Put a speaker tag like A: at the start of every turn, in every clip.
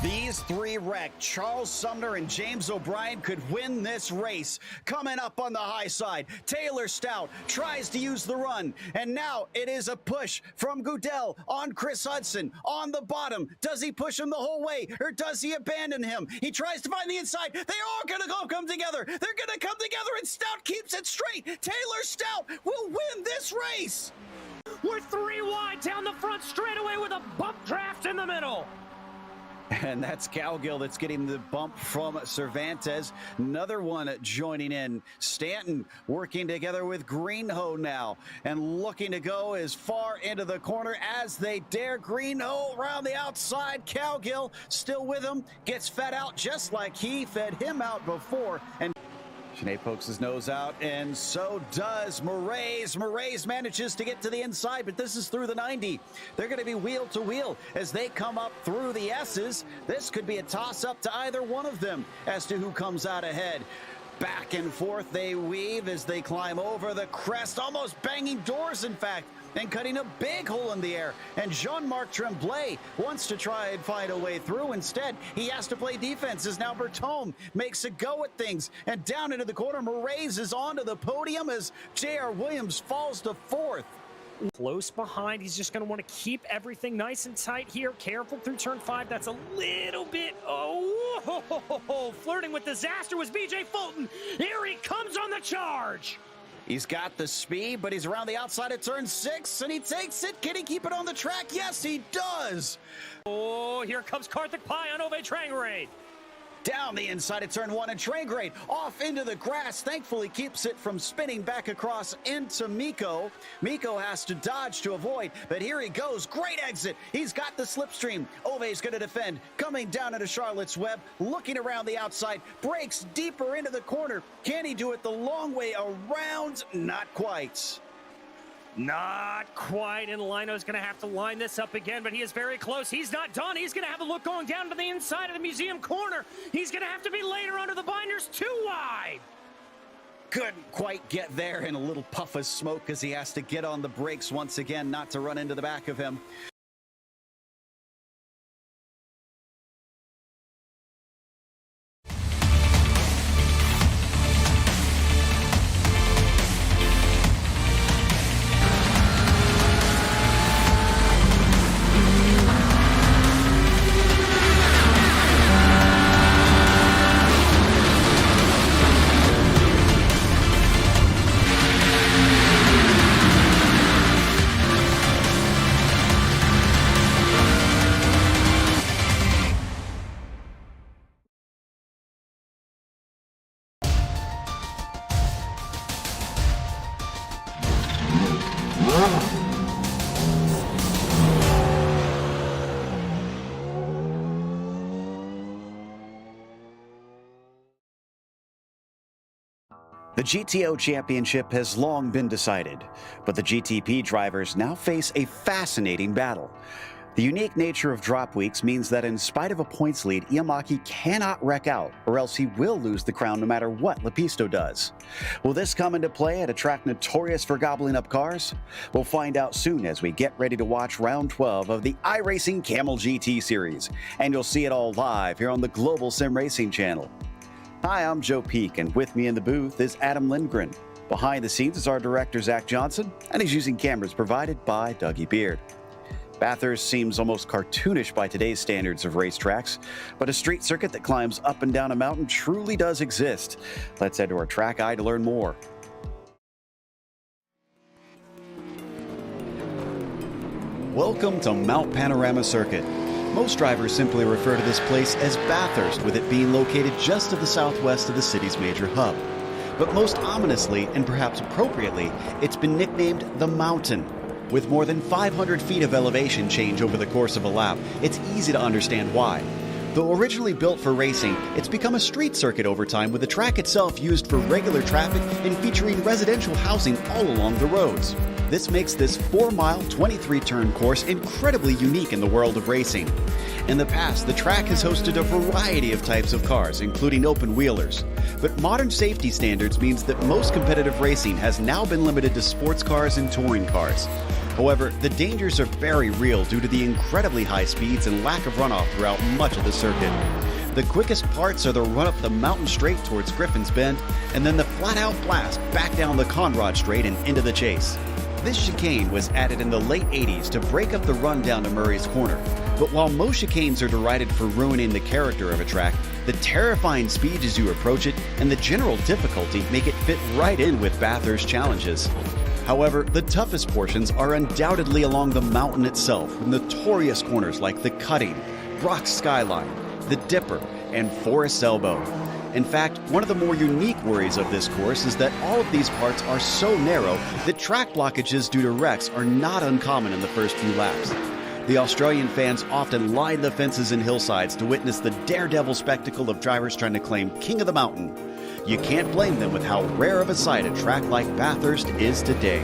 A: These three wrecked, Charles Sumner and James O'Brien, could win this race. Coming up on the high side, Taylor Stout tries to use the run, and now it is a push from Goodell on Chris Hudson on the bottom. Does he push him the whole way, or does he abandon him? He tries to find the inside. They are going to come together. They're going to come together, and Stout keeps it straight. Taylor Stout will win this race.
B: We're 3 wide down the front straightaway with a bump draft in the middle.
A: And that's Cowgill that's getting the bump from Cervantes. Another one joining in. Stanton working together with Greenhoe now and looking to go as far into the corner as they dare. Greenhoe around the outside. Cowgill still with him. Gets fed out just like he fed him out before. And Sinead pokes his nose out, and so does Moraes. Moraes manages to get to the inside, but this is through the 90. They're going to be wheel to wheel as they come up through the S's. This could be a toss-up to either one of them as to who comes out ahead. Back and forth they weave as they climb over the crest, almost banging doors, in fact, and cutting a big hole in the air. And Jean-Marc Tremblay wants to try and find a way through. Instead, he has to play defense as now Bertome makes a go at things. And down into the corner, Moraes is onto the podium as J.R. Williams falls to 4th.
B: Close behind. He's just going to want to keep everything nice and tight here. Careful through turn 5. That's a little bit, flirting with disaster was B.J. Fulton. Here he comes on the charge.
A: He's got the speed, but he's around the outside of turn 6, and he takes it. Can he keep it on the track? Yes, he does.
B: Oh, here comes Karthik Pai on Ove Trangrade.
A: Down the inside of turn 1, and Trangrade off into the grass. Thankfully keeps it from spinning back across into Miko. Miko has to dodge to avoid, but here he goes. Great exit. He's got the slipstream. Ove's going to defend. Coming down into Charlotte's Web, looking around the outside, breaks deeper into the corner. Can he do it the long way around? Not quite.
B: Not quite, and Lino's going to have to line this up again, but he is very close. He's not done. He's going to have a look going down to the inside of the museum corner. He's going to have to be later under the binders, too wide.
A: Couldn't quite get there, and a little puff of smoke as he has to get on the brakes once again, not to run into the back of him. The GTO Championship has long been decided, but the GTP drivers now face a fascinating battle. The unique nature of drop weeks means that in spite of a points lead, Iamaki cannot wreck out, or else he will lose the crown no matter what Lepisto does. Will this come into play at a track notorious for gobbling up cars? We'll find out soon as we get ready to watch round 12 of the iRacing Kamel GT series, and you'll see it all live here on the Global SimRacing channel. Hi, I'm Joe Peak, and with me in the booth is Adam Lindgren. Behind the scenes is our director, Zach Johnson, and he's using cameras provided by Dougie Beard. Bathurst seems almost cartoonish by today's standards of racetracks, but a street circuit that climbs up and down a mountain truly does exist. Let's head to our track eye to learn more. Welcome to Mount Panorama Circuit. Most drivers simply refer to this place as Bathurst, with it being located just to the southwest of the city's major hub. But most ominously, and perhaps appropriately, it's been nicknamed the Mountain. With more than 500 feet of elevation change over the course of a lap, it's easy to understand why. Though originally built for racing, it's become a street circuit over time, with the track itself used for regular traffic and featuring residential housing all along the roads. This makes this 4-mile, 23-turn course incredibly unique in the world of racing. In the past, the track has hosted a variety of types of cars, including open-wheelers. But modern safety standards means that most competitive racing has now been limited to sports cars and touring cars. However, the dangers are very real due to the incredibly high speeds and lack of runoff throughout much of the circuit. The quickest parts are the run up the mountain straight towards Griffin's Bend, and then the flat-out blast back down the Conrad Straight and into the chase. This chicane was added in the late 80s to break up the run down to Murray's Corner. But while most chicanes are derided for ruining the character of a track, the terrifying speed as you approach it and the general difficulty make it fit right in with Bathurst challenges. However, the toughest portions are undoubtedly along the mountain itself, with notorious corners like the Cutting, Brock's Skyline, the Dipper, and Forest's Elbow. In fact, one of the more unique worries of this course is that all of these parts are so narrow that track blockages due to wrecks are not uncommon in the first few laps. The Australian fans often line the fences and hillsides to witness the daredevil spectacle of drivers trying to claim King of the Mountain. You can't blame them with how rare of a sight a track like Bathurst is today.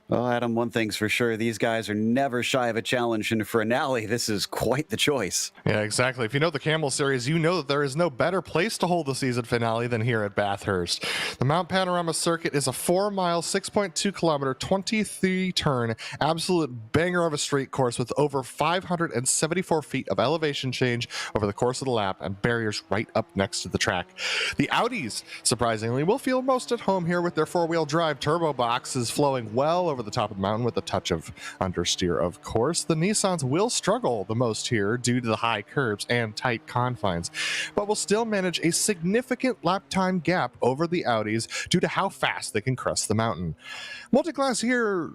A: Well, Adam, one thing's for sure, these guys are never shy of a challenge, and for finale, this is quite the choice.
C: Yeah, exactly. If you know the Kamel series, you know that there is no better place to hold the season finale than here at Bathurst. The Mount Panorama Circuit is a 4-mile, 6.2-kilometer, 23-turn, absolute banger of a street course with over 574 feet of elevation change over the course of the lap and barriers right up next to the track. The Audis, surprisingly, will feel most at home here with their four-wheel drive turbo boxes flowing well over the top of the mountain with a touch of understeer, of course. The Nissans will struggle the most here due to the high curbs and tight confines, but will still manage a significant lap time gap over the Audis due to how fast they can crest the mountain. Multiclass here,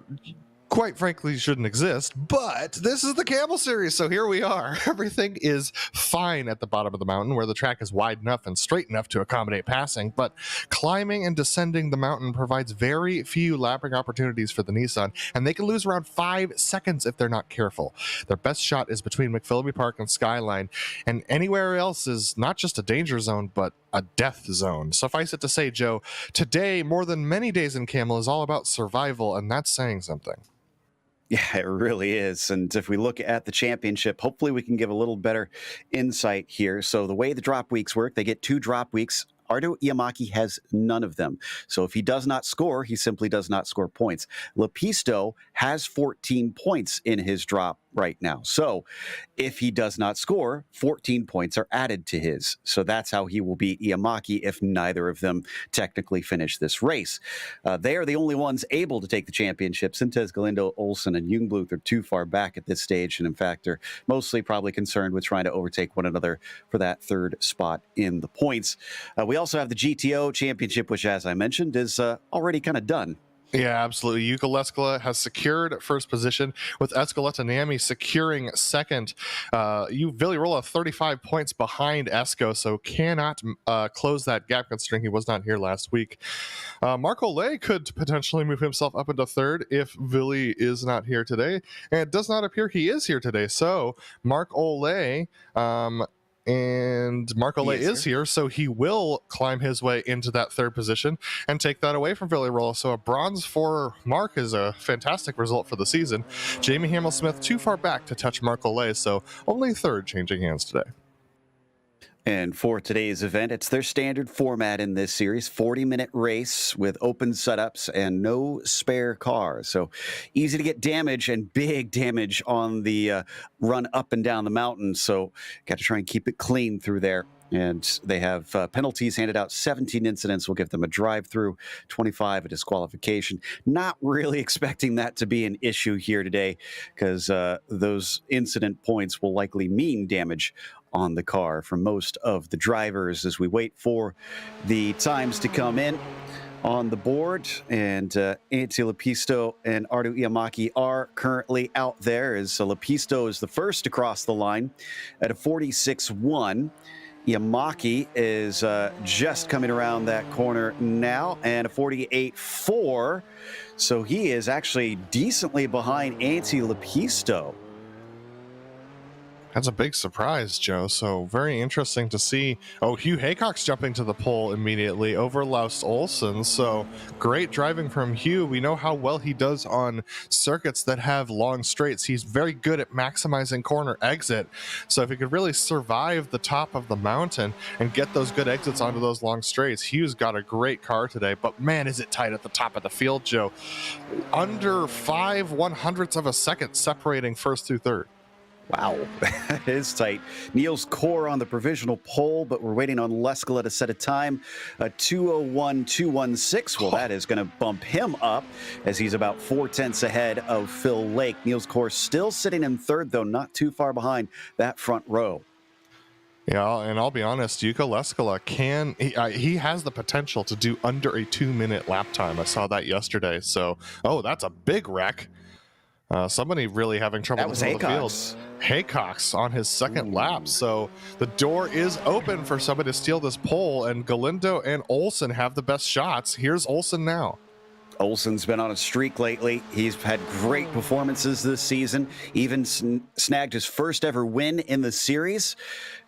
C: quite frankly, shouldn't exist, but this is the Kamel series, so here we are. Everything is fine at the bottom of the mountain where the track is wide enough and straight enough to accommodate passing, but climbing and descending the mountain provides very few lapping opportunities for the Nissan, and they can lose around 5 seconds if they're not careful. Their best shot is between McPhillamy Park and Skyline, and anywhere else is not just a danger zone, but a death zone. Suffice it to say, Joe, today, more than many days in Kamel, is all about survival, and that's saying something.
A: Yeah, it really is. And if we look at the championship, hopefully we can give a little better insight here. So the way the drop weeks work, they get 2 drop weeks. Ardo Iamaki has none of them. So if he does not score, he simply does not score points. Lepisto has 14 points in his drop right now. So if he does not score, 14 points are added to his. So that's how he will beat Iamaki if neither of them technically finish this race. They are the only ones able to take the championship. Sintez, Galindo, Olsen, and Jungbluth are too far back at this stage, and in fact are mostly probably concerned with trying to overtake one another for that 3rd spot in the points. We also have the GTO championship, which, as I mentioned, is already kind of done.
C: Yeah, absolutely. Yuka Leskala has secured first position, with Escaleta Nami securing second. Vili Rolla 35 points behind Esco, so cannot close that gap considering he was not here last week. Mark Ole could potentially move himself up into third if Vili is not here today, and it does not appear he is here today. So Mark Ole is here, so he will climb his way into that 3rd position and take that away from Vili Rolla. So a bronze for Mark is a fantastic result for the season. Jamie Hamill-Smith too far back to touch Mark Ole, so only 3rd changing hands today.
A: And for today's event, it's their standard format in this series, 40-minute race with open setups and no spare cars. So easy to get damage and big damage on the run up and down the mountain. So got to try and keep it clean through there. And they have penalties handed out. 17 incidents will give them a drive-through, 25 a disqualification. Not really expecting that to be an issue here today, because those incident points will likely mean damage on the car for most of the drivers as we wait for the times to come in on the board. And Antti Lepisto and Ardo Iamaki are currently out there, as Lepisto is the first to cross the line at a 46.1. Iamaki is just coming around that corner now, and a 48.4. So he is actually decently behind Antti Lepisto.
C: That's a big surprise, Joe. So very interesting to see. Oh, Hugh Haycock's jumping to the pole immediately over Laust Olsen. So great driving from Hugh. We know how well he does on circuits that have long straights. He's very good at maximizing corner exit. So if he could really survive the top of the mountain and get those good exits onto those long straights, Hugh's got a great car today. But man, is it tight at the top of the field, Joe. Under 5/100ths of a second separating first through third.
A: Wow, it is tight. Niels Core on the provisional pole, but we're waiting on Leskala to set a time, a 2:01.216. Well, that is going to bump him up as he's about 4/10 ahead of Phil Lake. Niels Core still sitting in third, though, not too far behind that front row.
C: Yeah, and I'll be honest, Yuka Leskala he has the potential to do under a 2-minute lap time. I saw that yesterday. So, that's a big wreck. Somebody really having trouble
A: That was
C: in the field. Haycock's on his second lap. So the door is open for somebody to steal this pole, and Galindo and Olsen have the best shots. Here's Olsen now.
A: Olsen's been on a streak lately. He's had great performances this season, even snagged his first ever win in the series.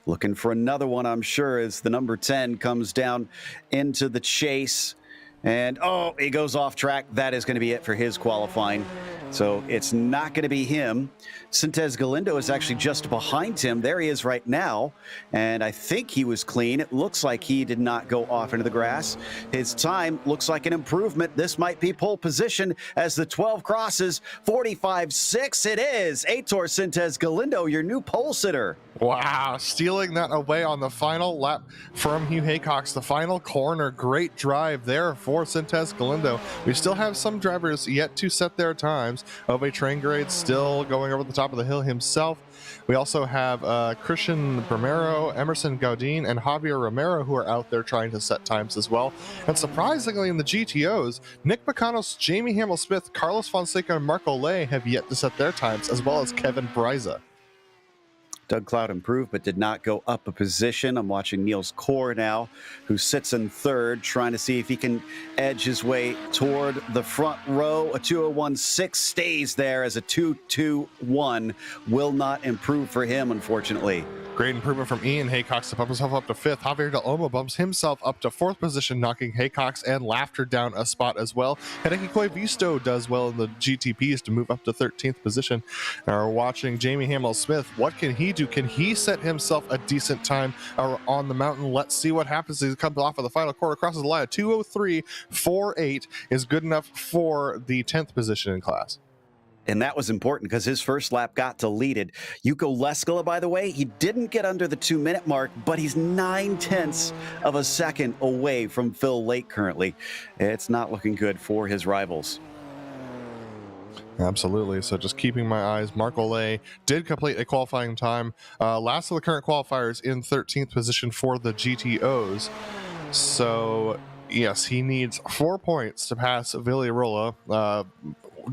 A: Looking for another one, I'm sure, as the number 10 comes down into the chase. And, he goes off track. That is going to be it for his qualifying. So it's not going to be him. Sintez Galindo is actually just behind him. There he is right now. And I think he was clean. It looks like he did not go off into the grass. His time looks like an improvement. This might be pole position as the 12 crosses. 45.6 it is. Aitor Sintez Galindo, your new pole sitter.
C: Wow, stealing that away on the final lap from Hugh Haycock's, the final corner. Great drive there for Sintez Galindo. We still have some drivers yet to set their times. Ove Traingrade still going over the top of the hill himself. We also have Christian Romero, Emerson Gaudin, and Javier Romero who are out there trying to set times as well. And surprisingly in the GTOs, Nick Macanos, Jamie Hamill-Smith, Carlos Fonseca, and Marco Lay have yet to set their times, as well as Kevin Bryza.
A: Doug Cloud improved, but did not go up a position. I'm watching Niels Core now, who sits in third, trying to see if he can edge his way toward the front row. A 2:01.6 stays there as a 2:21 will not improve for him, unfortunately.
C: Great improvement from Ian Haycox to bump himself up to fifth. Javier Del Olmo bumps himself up to fourth position, knocking Haycox and Laughter down a spot as well. Hideki Koivisto does well in the GTPs to move up to 13th position. Now we're watching Jamie Hamill-Smith. What can he do? Can he set himself a decent time on the mountain? Let's see what happens as he comes off of the final quarter, crosses the line. 2:03.48 is good enough for the 10th position in class.
A: And that was important because his first lap got deleted. Yuko Leskala, by the way, he didn't get under the 2-minute mark, but he's 9/10 of a second away from Phil Lake currently. It's not looking good for his rivals.
C: Absolutely. So just keeping my eyes. Marco Lay did complete a qualifying time. Last of the current qualifiers in 13th position for the GTOs. So, yes, he needs 4 points to pass Villarola.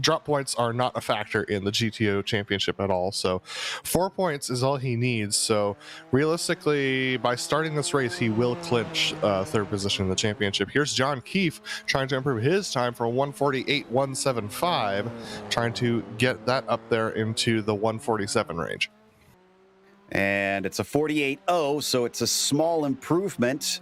C: Drop points are not a factor in the GTO championship at all. So 4 points is all he needs. So realistically, by starting this race, he will clinch third position in the championship. Here's John Keefe trying to improve his time from 1:48.175, trying to get that up there into the 1:47 range.
A: And it's a 48.0, so it's a small improvement.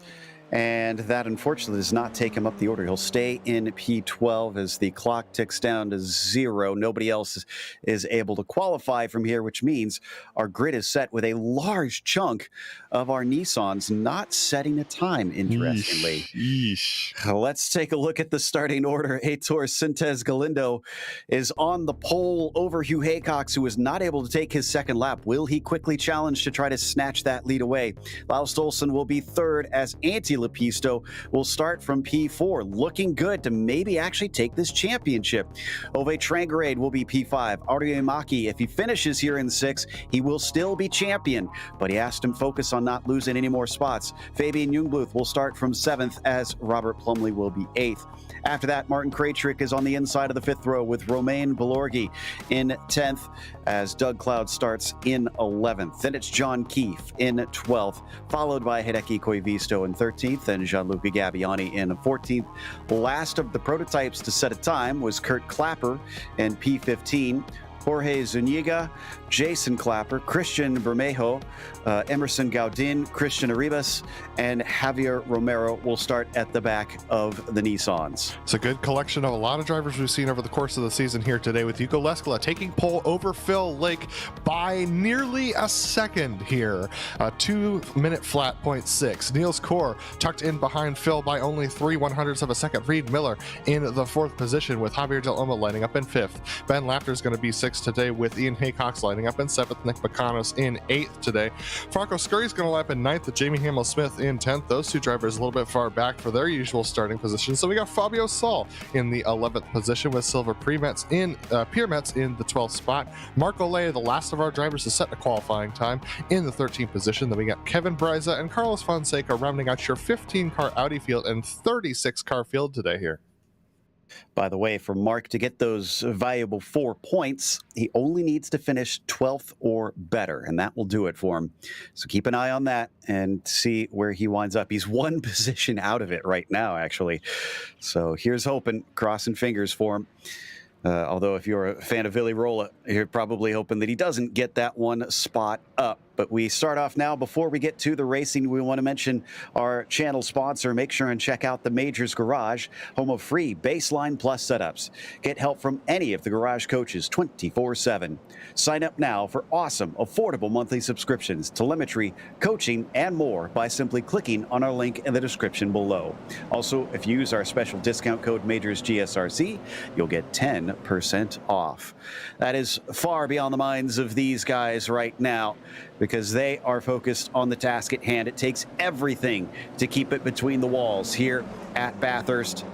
A: And that, unfortunately, does not take him up the order. He'll stay in P12 as the clock ticks down to 0. Nobody else is able to qualify from here, which means our grid is set with a large chunk of our Nissans not setting a time, interestingly.
C: Yeesh.
A: Let's take a look at the starting order. Aitor Sintez Galindo is on the pole over Hugh Haycox, who was not able to take his second lap. Will he quickly challenge to try to snatch that lead away? Laust Olsen will be third as Antti Lepisto will start from P4, looking good to maybe actually take this championship. Ove Trangarade will be P5. Arturo Maki, if he finishes here in 6, he will still be champion, but he has to focus on not losing any more spots. Fabian Jungbluth will start from 7th as Robert Plumley will be 8th. After that, Martin Krajcik is on the inside of the 5th row with Romain Belorgi in 10th as Doug Cloud starts in 11th. Then it's John Keefe in 12th, followed by Hideki Koivisto in 13th and Gianluca Gabbiani in 14th. Last of the prototypes to set a time was Kurt Clapper in P15. Jorge Zuniga, Jason Clapper, Christian Bermejo, Emerson Gaudin, Christian Arribas, and Javier Romero will start at the back of the Nissans.
C: It's a good collection of a lot of drivers we've seen over the course of the season here today, with Yuko Leskala taking pole over Phil Lake by nearly a second here. A 2-minute flat 0.6. Niels Kor tucked in behind Phil by only 3/100ths of a second. Reed Miller in the 4th position, with Javier Del Olmo lining up in 5th. Ben Lafter is going to be 6th today, with Ian Haycox lining up in 7th. Nick Bacanos in 8th today. Franco Scurry's going to lap in 9th, with Jamie Hamill-Smith in 10th. Those two drivers a little bit far back for their usual starting position. So we got Fabio Sol in the 11th position, with Silver Piermetz in the 12th spot. Mark Olay, the last of our drivers to set a qualifying time, in the 13th position. Then we got Kevin Breza and Carlos Fonseca rounding out your 15-car Audi field and 36-car field today here.
A: By the way, for Mark to get those valuable 4 points, he only needs to finish 12th or better, and that will do it for him. So keep an eye on that and see where he winds up. He's 1 position out of it right now, actually. So here's hoping, crossing fingers for him. Although if you're a fan of Villi Rolla, you're probably hoping that he doesn't get that 1 spot up. But we start off now. Before we get to the racing, we want to mention our channel sponsor. Make sure and check out the Majors Garage, home of free Baseline Plus setups. Get help from any of the garage coaches 24/7. Sign up now for awesome, affordable monthly subscriptions, telemetry, coaching, and more by simply clicking on our link in the description below. Also, if you use our special discount code MajorsGSRC, you'll get 10% off. That is far beyond the minds of these guys right now, because they are focused on the task at hand. It takes everything to keep it between the walls here at Bathurst.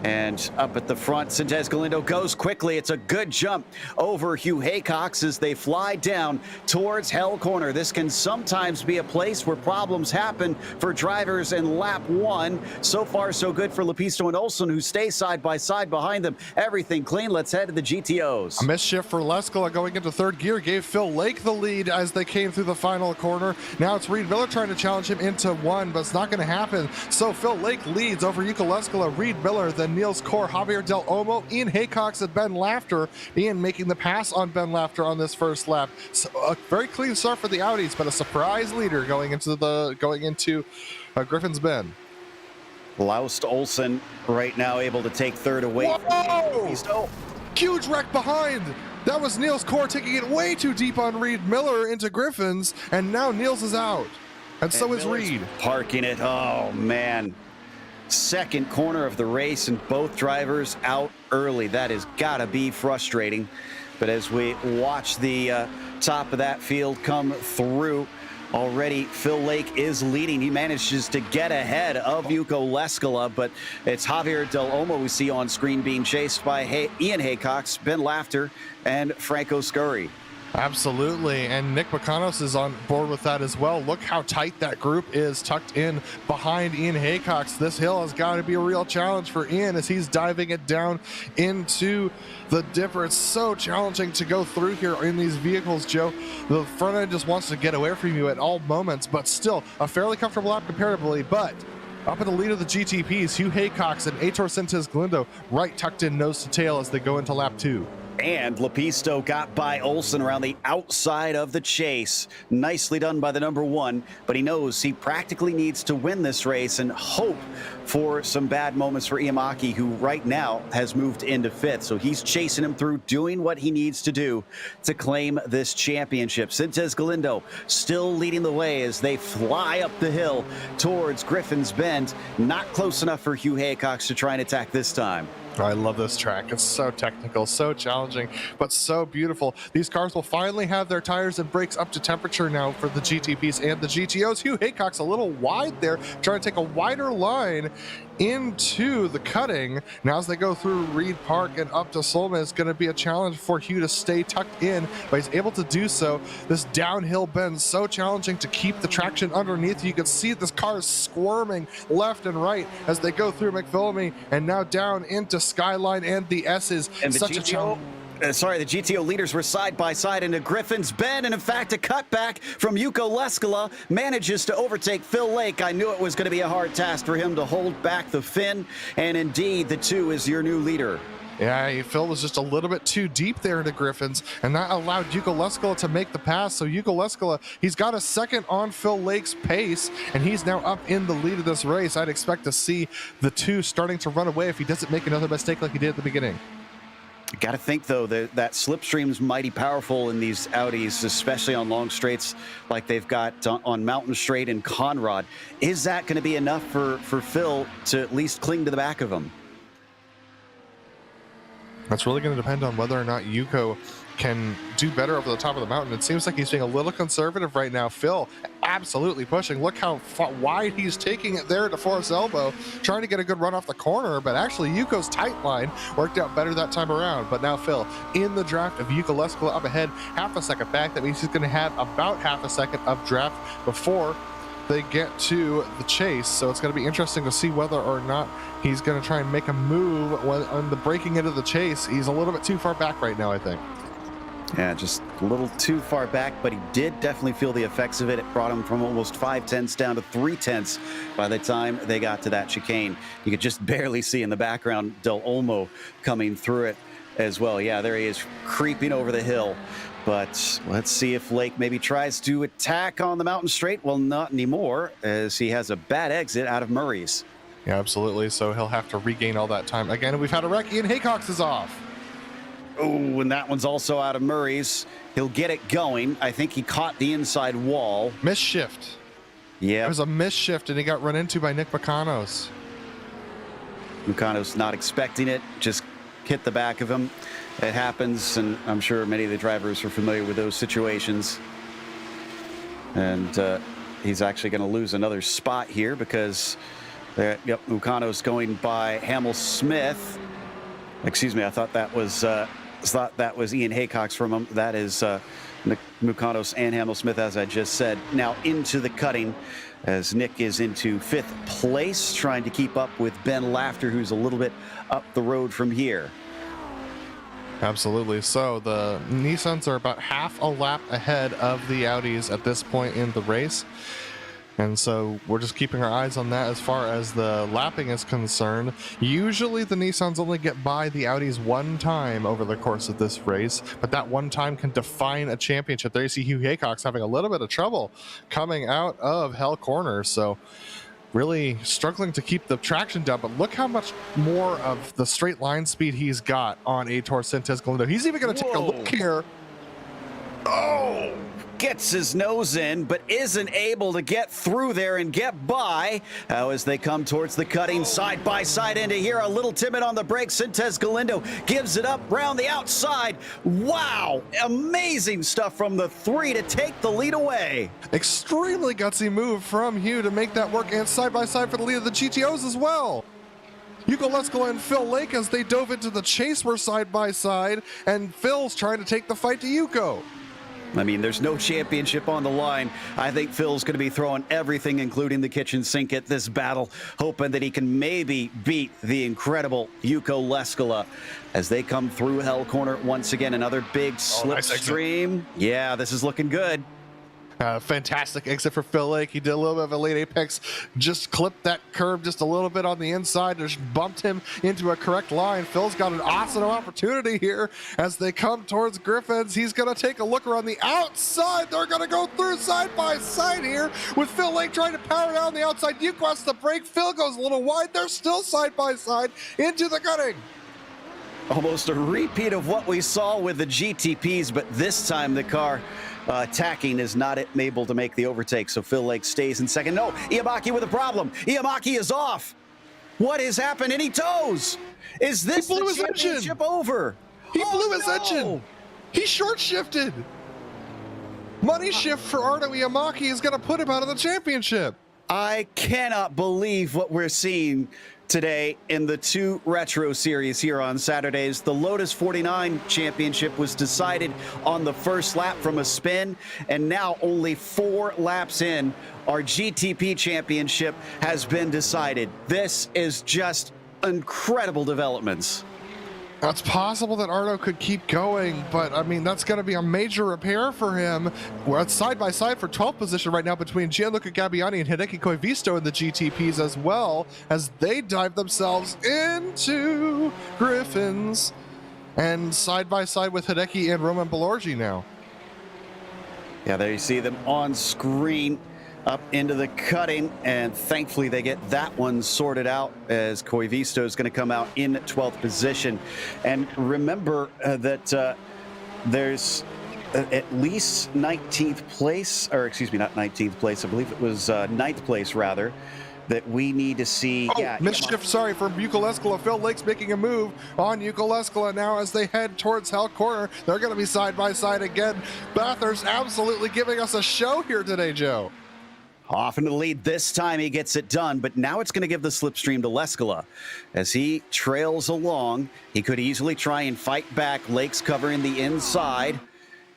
A: And up at the front, Sintez Galindo goes quickly. It's a good jump over Hugh Haycox as they fly down towards Hell Corner. This can sometimes be a place where problems happen for drivers in lap 1. So far, so good for Lepisto and Olsen, who stay side by side behind them. Everything clean. Let's head to the GTOs.
C: A misshift for Leskala going into 3rd gear gave Phil Lake the lead as they came through the final corner. Now it's Reed Miller trying to challenge him into 1, but it's not going to happen. So Phil Lake leads over Yuko Leskala, Reed Miller, then Niels Kor, Javier Del Olmo, Ian Haycox, and Ben Lafter. Ian making the pass on Ben Lafter on this first lap. So a very clean start for the Audis, but a surprise leader going into Griffin's Bend.
A: Laust Olsen right now able to take 3rd away.
C: Whoa! Huge wreck behind. That was Niels Kor taking it way too deep on Reed Miller into Griffin's, and now Niels is out. And so is
A: Miller's
C: Reed.
A: Parking it. Oh, man. 2nd corner of the race, and both drivers out early. That has got to be frustrating. But as we watch the top of that field come through, already Phil Lake is leading. He manages to get ahead of Yuko Leskala, but it's Javier Del Olmo we see on screen being chased by Ian Haycox, Ben Lafter, and Franco Scurry.
C: Absolutely, and Nick Bacanos is on board with that as well. Look how tight that group is tucked in behind Ian Haycox. This hill has got to be a real challenge for Ian as he's diving it down into the dipper. It's so challenging to go through here in these vehicles, Joe. The front end just wants to get away from you at all moments, but still a fairly comfortable lap comparatively. But up in the lead of the GTPs, Hugh Haycox and Aitor Sintez Galindo right tucked in nose to tail as they go into lap 2.
A: And Lepisto got by Olsen around the outside of the chase. Nicely done by the number 1, but he knows he practically needs to win this race and hope for some bad moments for Iamaki, who right now has moved into 5th. So he's chasing him through, doing what he needs to do to claim this championship. Sintez Galindo still leading the way as they fly up the hill towards Griffin's Bend. Not close enough for Hugh Haycox to try and attack this time.
C: I love this track. It's so technical, so challenging, but so beautiful. These cars will finally have their tires and brakes up to temperature now for the GTPs and the GTOs. Hugh Haycox a little wide there, trying to take a wider line into the cutting. Now as they go through Reed Park and up to Solman, it's going to be a challenge for Hugh to stay tucked in, but he's able to do so. This downhill bend so challenging to keep the traction underneath. You can see this car is squirming left and right as they go through McPhillamy and now down into Skyline and the S's.
A: And the
C: Such
A: GTO, the GTO leaders were side by side into Griffin's Bend, and in fact, a cutback from Yuko Leskala manages to overtake Phil Lake. I knew it was going to be a hard task for him to hold back the Finn, and indeed, the 2 is your new leader.
C: Yeah, Phil was just a little bit too deep there into Griffin's, and that allowed Yuko Leskala to make the pass. So Yuko Leskala, he's got a second on Phil Lake's pace, and he's now up in the lead of this race. I'd expect to see the 2 starting to run away if he doesn't make another mistake like he did at the beginning.
A: Got to think, though, that slipstream's mighty powerful in these Audis, especially on long straights like they've got on Mountain Straight and Conrad. Is that going to be enough for Phil to at least cling to the back of him?
C: That's really going to depend on whether or not Yuko can do better over the top of the mountain. It seems like he's being a little conservative right now. Phil absolutely pushing. Look how wide he's taking it there to Forrest Elbow, trying to get a good run off the corner, but actually Yuko's tight line worked out better that time around. But now Phil in the draft of Yuko Leskala up ahead, half a second back. That means he's going to have about half a second of draft before they get to the chase. So it's going to be interesting to see whether or not he's going to try and make a move on the breaking into the chase. He's a little bit too far back right now, I think.
A: Yeah, just a little too far back, but he did definitely feel the effects of it. It brought him from almost 5/10 down to 3/10 by the time they got to that chicane. You could just barely see in the background Del Olmo coming through it as well. Yeah, there he is creeping over the hill. But let's see if Lake maybe tries to attack on the Mountain Straight. Well, not anymore, as he has a bad exit out of Murray's.
C: Yeah, absolutely. So he'll have to regain all that time. Again, we've had a wreck. Ian Haycox is off.
A: Oh, and that one's also out of Murray's. He'll get it going. I think he caught the inside wall.
C: Misshift.
A: Yeah.
C: It was a misshift, and he got run into by Nick Mucanos.
A: Mucanos not expecting it, just hit the back of him. It happens, and I'm sure many of the drivers are familiar with those situations. And he's actually going to lose another spot here because, Mucanos going by Hamill Smith. Excuse me, I thought that was Ian Haycox from him. That is Mucanos and Hamill Smith, as I just said. Now into the cutting, as Nick is into 5th place, trying to keep up with Ben Laughter, who's a little bit up the road from here.
C: Absolutely. So the Nissans are about half a lap ahead of the Audis at this point in the race. And so we're just keeping our eyes on that as far as the lapping is concerned. Usually the Nissans only get by the Audis one time over the course of this race, but that one time can define a championship. There you see Hugh Haycox having a little bit of trouble coming out of Hell Corner. So really struggling to keep the traction down, but look how much more of the straight line speed he's got on Aitor Sintes Galindo. He's even going to take a look here.
A: Oh, gets his nose in, but isn't able to get through there and get by. As they come towards the cutting side by side into here, a little timid on the brakes. Sintes Galindo gives it up round the outside. Wow, amazing stuff from the 3 to take the lead away.
C: Extremely gutsy move from Hugh to make that work, and side by side for the lead of the GTOs as well. Yuko Leskala and Phil Lake, as they dove into the chase, were side by side, and Phil's trying to take the fight to Yuko.
A: I mean, there's no championship on the line. I think Phil's going to be throwing everything, including the kitchen sink, at this battle, hoping that he can maybe beat the incredible Yuko Leskala as they come through Hell Corner once again. Another big slipstream. Yeah, this is looking good.
C: Fantastic exit for Phil Lake. He did a little bit of a late apex, just clipped that curve just a little bit on the inside, just bumped him into a correct line. Phil's got an awesome opportunity here as they come towards Griffin's. He's going to take a look around the outside. They're going to go through side by side here with Phil Lake trying to power down the outside. Yuko has the break. Phil goes a little wide. They're still side by side into the cutting.
A: Almost a repeat of what we saw with the GTPs, but this time the car attacking is not able to make the overtake, so Phil Lake stays in second. No, Iamaki with a problem. Iamaki is off. What has happened? And he toes. Is this the championship over?
C: He blew his engine. He short shifted. Money shift for Arno Iamaki is going to put him out of the championship.
A: I cannot believe what we're seeing today in the 2 Retro Series here on Saturdays. The Lotus 49 Championship was decided on the first lap from a spin, and now only 4 laps in, our GTP Championship has been decided. This is just incredible developments.
C: It's possible that Arno could keep going, but I mean, that's going to be a major repair for him. We're at side by side for 12th position right now between Gianluca Gabbiani and Hideki Koivisto in the GTPs, as well as they dive themselves into Griffins, and side by side with Hideki and Roman Belorgi now.
A: Yeah, there you see them on screen up into the cutting, and thankfully they get that one sorted out as Koivisto is going to come out in 12th position. And remember that there's at least 19th place, or excuse me, not 19th place, I believe it was 9th place rather, that we need to see.
C: Oh, yeah, mischief, sorry, from Eukaleskala. Phil Lake's making a move on Eukaleskala now as they head towards Hell Corner. They're going to be side by side again. Bathurst absolutely giving us a show here today, Joe.
A: Off into the lead this time, he gets it done, but now it's going to give the slipstream to Leskala. As he trails along, he could easily try and fight back. Lake's covering the inside.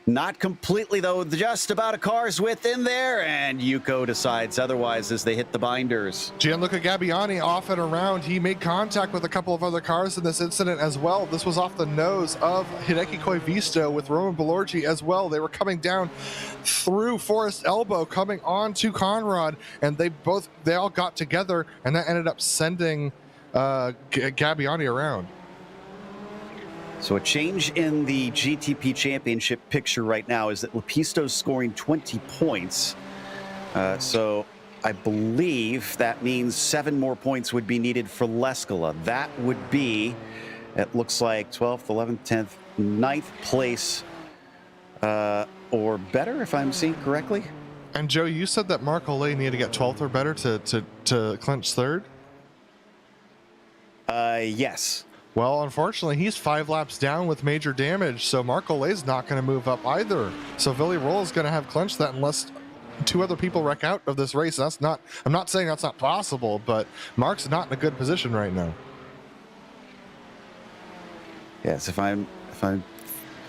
A: Not completely, though, just about a car's width in there, and Yuko decides otherwise as they hit the binders.
C: Gianluca Gabbiani off and around. He made contact with a couple of other cars in this incident as well. This was off the nose of Hideki Koivisto with Roman Belorgi as well. They were coming down through Forest Elbow, coming on to Conrad, and they all got together, and that ended up sending Gabbiani around.
A: So a change in the GTP Championship picture right now is that Lepisto's scoring 20 points. So I believe that means 7 more points would be needed for Leskala. That would be, it looks like 12th, 11th, 10th, 9th place or better, if I'm seeing correctly.
C: And Joe, you said that Mark Olay needed to get 12th or better to clinch 3rd?
A: Yes.
C: Well, unfortunately, he's 5 laps down with major damage, so Mark Olay's not going to move up either. So Villy Roll is going to have clinched that unless 2 other people wreck out of this race. I'm not saying that's not possible, but Mark's not in a good position right now.
A: Yes, if I'm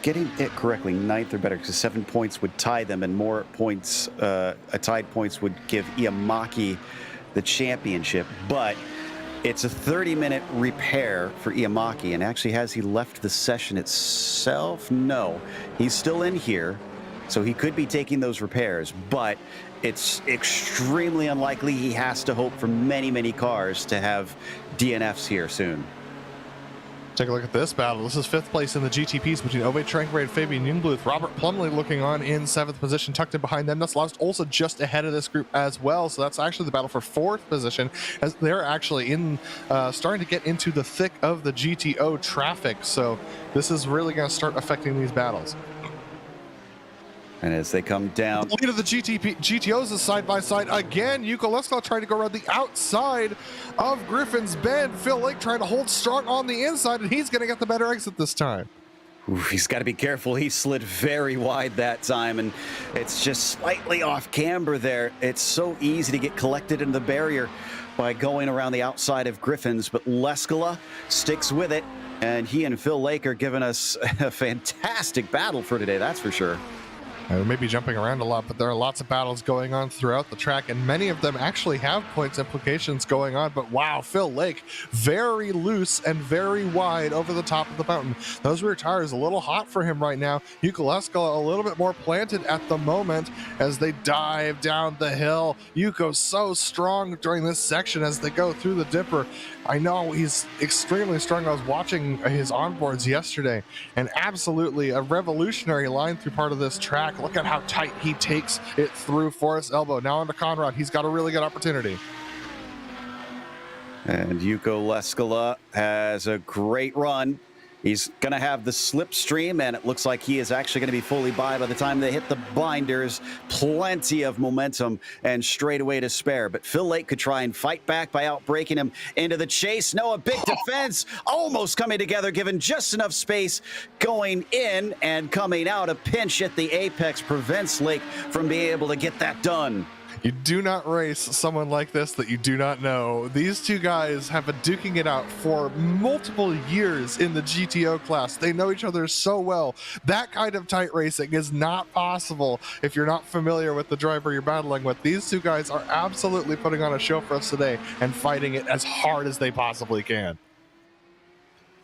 A: getting it correctly, 9th or better, because 7 points would tie them, and more points, tied points would give Iamaki the championship, but it's a 30-minute repair for Iamaki, and actually, has he left the session itself? No, he's still in here, so he could be taking those repairs, but it's extremely unlikely. He has to hope for many, many cars to have DNFs here soon.
C: Take a look at this battle. This is 5th place in the GTPs between Ove Trankray and Fabian Jungbluth. Robert Plumley looking on in 7th position, tucked in behind them. That's Lost also just ahead of this group as well. So that's actually the battle for 4th position, as they're actually in starting to get into the thick of the GTO traffic. So this is really going to start affecting these battles.
A: And as they come down,
C: the lead of the GTOs is side by side again. Yuko Leskala trying to go around the outside of Griffin's Bend. Phil Lake trying to hold strong on the inside, and he's going to get the better exit this time.
A: Ooh, he's got to be careful. He slid very wide that time, and it's just slightly off camber there. It's so easy to get collected in the barrier by going around the outside of Griffin's, but Leskala sticks with it, and he and Phil Lake are giving us a fantastic battle for today, that's for sure.
C: We may be jumping around a lot, but there are lots of battles going on throughout the track, and many of them actually have points implications going on. But wow, Phil Lake, very loose and very wide over the top of the mountain. Those rear tires a little hot for him right now. Yuko Leskala a little bit more planted at the moment as they dive down the hill. Yuko's so strong during this section as they go through the dipper. I know he's extremely strong. I was watching his onboards yesterday, and absolutely a revolutionary line through part of this track. Look at how tight he takes it through Forest Elbow. Now onto Conrad. He's got a really good opportunity.
A: And Yuko Leskala has a great run. He's going to have the slipstream, and it looks like he is actually going to be fully by the time they hit the binders. Plenty of momentum and straightaway to spare. But Phil Lake could try and fight back by outbreaking him into the chase. No, a big defense almost coming together, given just enough space going in and coming out. A pinch at the apex prevents Lake from being able to get that done.
C: You do not race someone like this that you do not know. These two guys have been duking it out for multiple years in the GTO class. They know each other so well. That kind of tight racing is not possible if you're not familiar with the driver you're battling with. These two guys are absolutely putting on a show for us today and fighting it as hard as they possibly can.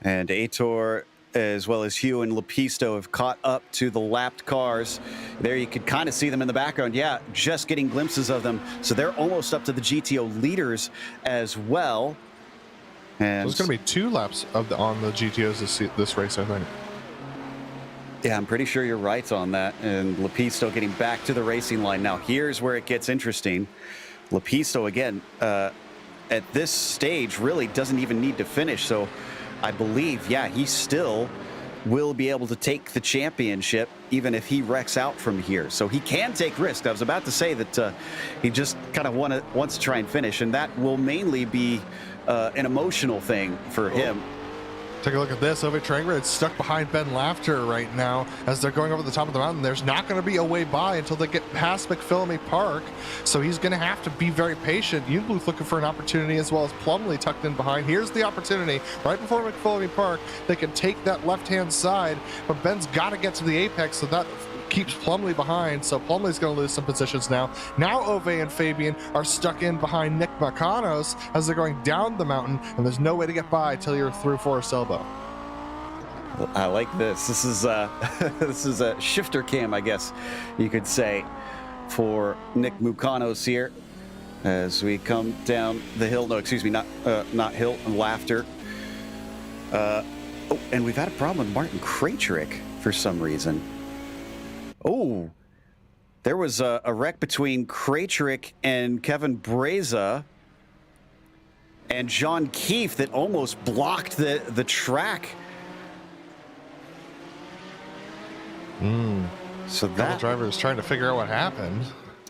A: And Aitor, as well as Hugh and Lepisto, have caught up to the lapped cars. There you could kind of see them in the background. Yeah, just getting glimpses of them. So they're almost up to the GTO leaders as well. And
C: so it's going to be 2 laps on the GTOs this race, I think.
A: Yeah, I'm pretty sure you're right on that. And Lepisto getting back to the racing line. Now, here's where it gets interesting. Lepisto, again, at this stage, really doesn't even need to finish. So I believe, yeah, he still will be able to take the championship even if he wrecks out from here. So he can take risks. I was about to say that he just kind of wants to try and finish, and that will mainly be an emotional thing for him.
C: Take a look at this. Ove Tranger is stuck behind Ben Laughter right now as they're going over the top of the mountain. There's not going to be a way by until they get past McPhillamy Park, so he's going to have to be very patient. Unbluth looking for an opportunity, as well as Plumley tucked in behind. Here's the opportunity right before McPhillamy Park. They can take that left-hand side, but Ben's got to get to the apex, so that keeps Plumley behind, so Plumley's going to lose some positions now. Now Ove and Fabian are stuck in behind Nick Macanos as they're going down the mountain, and there's no way to get by till you're through Forest Elbow.
A: Well, I like this. This is a shifter cam, I guess you could say, for Nick Mucanos here as we come down the hill. No, excuse me, not hill, Laughter. Oh, and we've had a problem with Martin Krajcik for some reason. Oh, there was a wreck between Krajcik and Kevin Breza and John Keefe that almost blocked the track. So that
C: driver is trying to figure out what happened.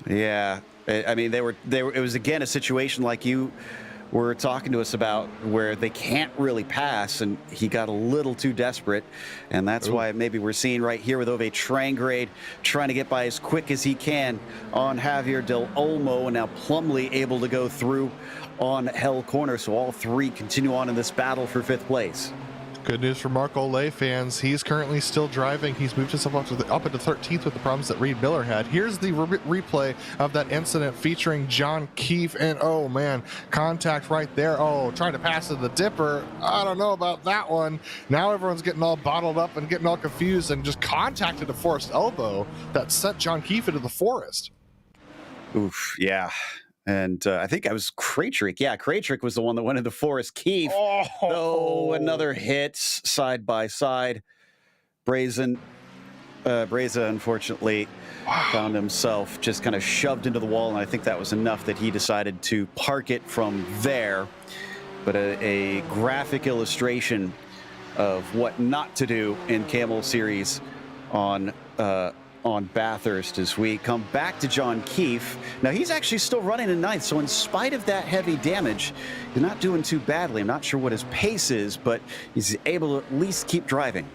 A: Yeah, I mean, they were. It was again a situation like you were talking to us about, where they can't really pass, and he got a little too desperate, and that's why maybe we're seeing right here with Ove Trangrade trying to get by as quick as he can on Javier Del Olmo, and now Plumley able to go through on Hell Corner. So all three continue on in this battle for 5th place.
C: Good news for Mark Olay fans. He's currently still driving. He's moved himself up into 13th with the problems that Reed Miller had. Here's the replay of that incident featuring John Keefe. And oh man, contact right there. Oh, trying to pass to the dipper. I don't know about that one. Now everyone's getting all bottled up and getting all confused and just contacted a Forest Elbow that sent John Keefe into the forest.
A: Oof, yeah. And I think I was Krajcik. Yeah, Krajcik was the one that went into Forest. Keefe. Oh, another hit side by side. Breza, unfortunately, found himself just kind of shoved into the wall, and I think that was enough that he decided to park it from there. But a graphic illustration of what not to do in Kamel Series on Bathurst as we come back to John Keefe. Now he's actually still running in 9th, so in spite of that heavy damage, he's not doing too badly. I'm not sure what his pace is, but he's able to at least keep driving.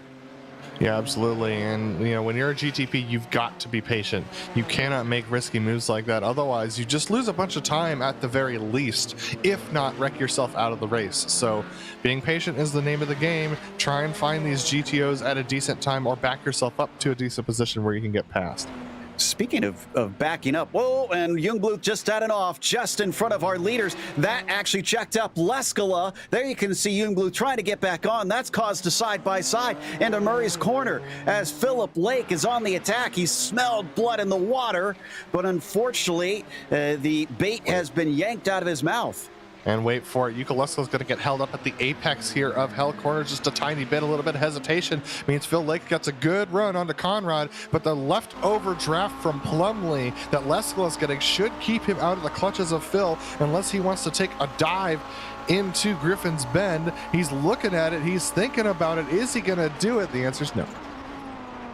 C: Yeah, absolutely. And you know, when you're a GTP, you've got to be patient. You cannot make risky moves like that. Otherwise, you just lose a bunch of time at the very least, if not wreck yourself out of the race. So being patient is the name of the game. Try and find these GTOs at a decent time, or back yourself up to a decent position where you can get past.
A: Speaking of backing up, whoa, and Youngblood just had an off just in front of our leaders. That actually checked up Leskala. There you can see Youngblood trying to get back on. That's caused a side-by-side into Murray's corner as Philip Lake is on the attack. He smelled blood in the water, but unfortunately, the bait has been yanked out of his mouth.
C: And wait for it, Yuka Leskala's going to get held up at the apex here of Hell Corner. Just a tiny bit, a little bit of hesitation means Phil Lake gets a good run onto Conrad, but the leftover draft from Plumley that Leskala's getting should keep him out of the clutches of Phil, unless he wants to take a dive into Griffin's Bend. He's looking at it, he's thinking about it. Is he going to do it? The answer is no.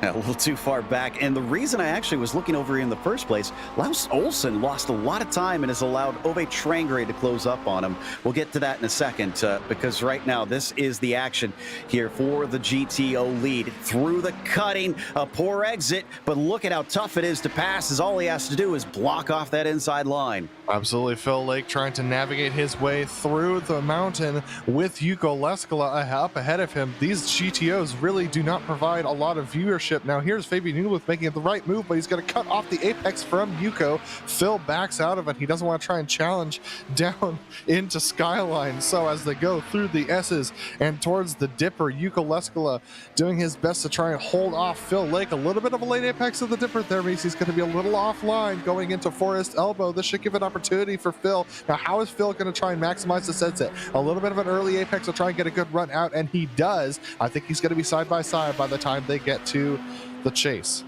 A: A little too far back, and the reason I actually was looking over in the first place, Laus Olsen lost a lot of time and has allowed Ove Trangrade to close up on him. We'll get to that in a second, because right now this is the action here for the GTO lead. Through the cutting, a poor exit, but look at how tough it is to pass, as all he has to do is block off that inside line.
C: Absolutely, Phil Lake trying to navigate his way through the mountain with Yuko Leskala up ahead of him. These GTOs really do not provide a lot of viewership Championship. Now here's Fabian Newlith making the right move, but he's going to cut off the apex from Yuko. Phil backs out of it. He doesn't want to try and challenge down into Skyline. So as they go through the S's and towards the Dipper, Yuko Leskala doing his best to try and hold off Phil Lake. A little bit of a late apex of the Dipper there means he's going to be a little offline going into Forest Elbow. This should give an opportunity for Phil. Now how is Phil going to try and maximize the sunset? A little bit of an early apex to try and get a good run out, and he does. I think he's going to be side by side by the time they get to the chase.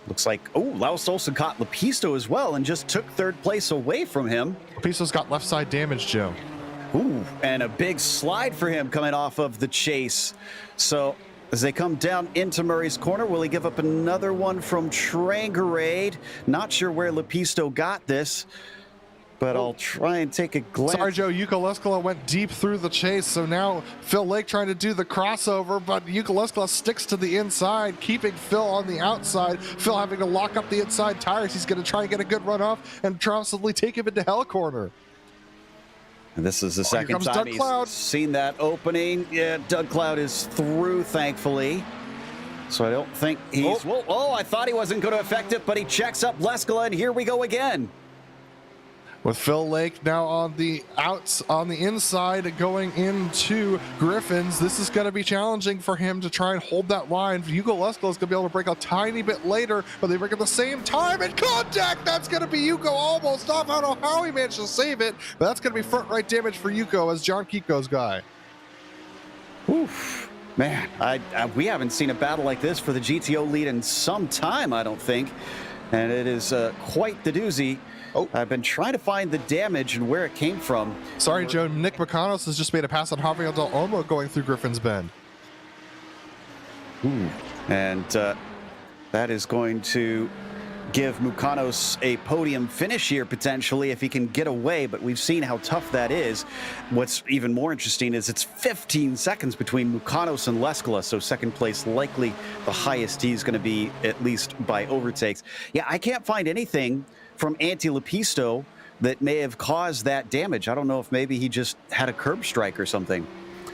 A: Looks like, Laos Olsen caught Lepisto as well and just took third place away from him.
C: Lepisto's got left side damage, Joe.
A: Ooh, and a big slide for him coming off of the chase. So as they come down into Murray's corner, will he give up another one from Trangarade? Not sure where Lepisto got this, but I'll try and take a glance.
C: Sorry, Joe. Yuko Leskala went deep through the chase, so now Phil Lake trying to do the crossover, but Yuko Leskala sticks to the inside, keeping Phil on the outside. Phil having to lock up the inside tires. He's going to try and get a good run off and possibly take him into Hell Corner.
A: And this is the second time he's seen that opening. Yeah, Doug Cloud is through, thankfully. So I don't think he's... I thought he wasn't going to affect it, but he checks up Leskala, and here we go again.
C: With Phil Lake now on the inside going into Griffins. This is going to be challenging for him to try and hold that line. Yuko Leskala is going to be able to break a tiny bit later, but they break at the same time in contact. That's going to be Yuko almost off. I don't know how he managed to save it, but that's going to be front right damage for Yuko as John Kiko's guy.
A: Oof. Man, we haven't seen a battle like this for the GTO lead in some time, I don't think. And it is quite the doozy. I've been trying to find the damage and where it came from.
C: Sorry, Joe. Nick McConnell has just made a pass on Javier Del Olmo going through Griffin's Bend.
A: And that is going to give Mukanos a podium finish here, potentially, if he can get away, but we've seen how tough that is. What's even more interesting is it's 15 seconds between Mukanos and Leskala, so second place likely the highest he's going to be, at least by overtakes. Yeah, I can't find anything from Lepisto that may have caused that damage. I don't know if maybe he just had a curb strike or something.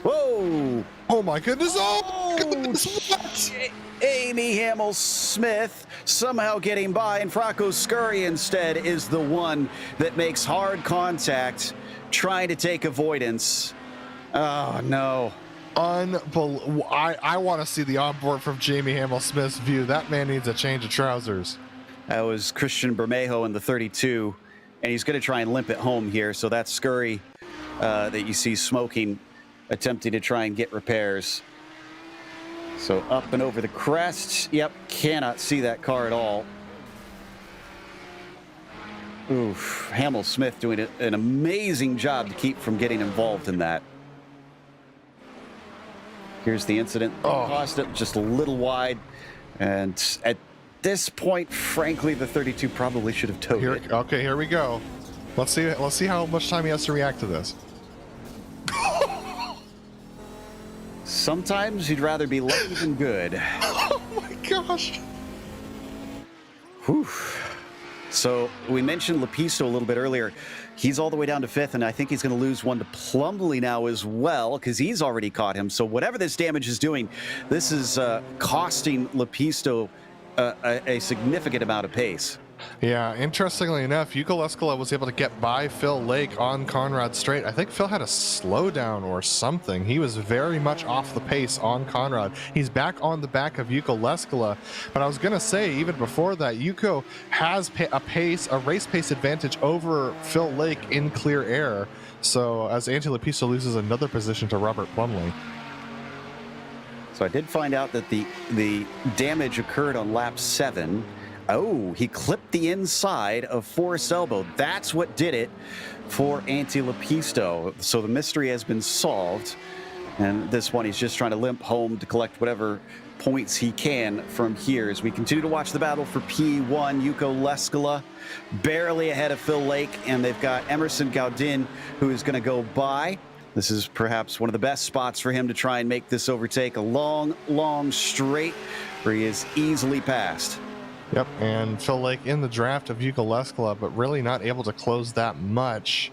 A: Whoa!
C: Oh my goodness! Oh my goodness! What?
A: Amy Hamill-Smith somehow getting by, and Franco Scurry instead is the one that makes hard contact, trying to take avoidance. Oh no.
C: Unbelievable. I want to see the onboard from Jamie Hamill-Smith's view. That man needs a change of trousers.
A: That was Christian Bermejo in the 32, and he's going to try and limp it home here. So that's Scurry that you see smoking, attempting to try and get repairs. So up and over the crest. Yep, cannot see that car at all. Oof, Hamill-Smith doing an amazing job to keep from getting involved in that. Here's the incident. Cost it just a little wide, and at this point, frankly, the 32 probably should have towed it.
C: Okay, here we go. Let's see how much time he has to react to this.
A: Sometimes you'd rather be lucky than good.
C: Oh my gosh.
A: Whew. So we mentioned Lepisto a little bit earlier. He's all the way down to 5th, and I think he's going to lose one to Plumley now as well, because he's already caught him. So whatever this damage is doing, this is costing Lepisto a significant amount of pace.
C: Yeah, interestingly enough, Yuko Leskala was able to get by Phil Lake on Conrad Straight. I think Phil had a slowdown or something. He was very much off the pace on Conrad. He's back on the back of Yuko Leskala. But I was going to say, even before that, Yuko has a race pace advantage over Phil Lake in clear air. So as Lepisto loses another position to Robert Plumley.
A: So I did find out that the damage occurred on lap 7. Oh, he clipped the inside of Forest Elbow. That's what did it for Lepisto. So the mystery has been solved. And this one, he's just trying to limp home to collect whatever points he can from here. As we continue to watch the battle for P1, Yuko Leskala barely ahead of Phil Lake. And they've got Emerson Gaudin, who is going to go by. This is perhaps one of the best spots for him to try and make this overtake. A long, long straight where he is easily passed.
C: Yep, and Phil Lake in the draft of Yuko Leskala, but really not able to close that much.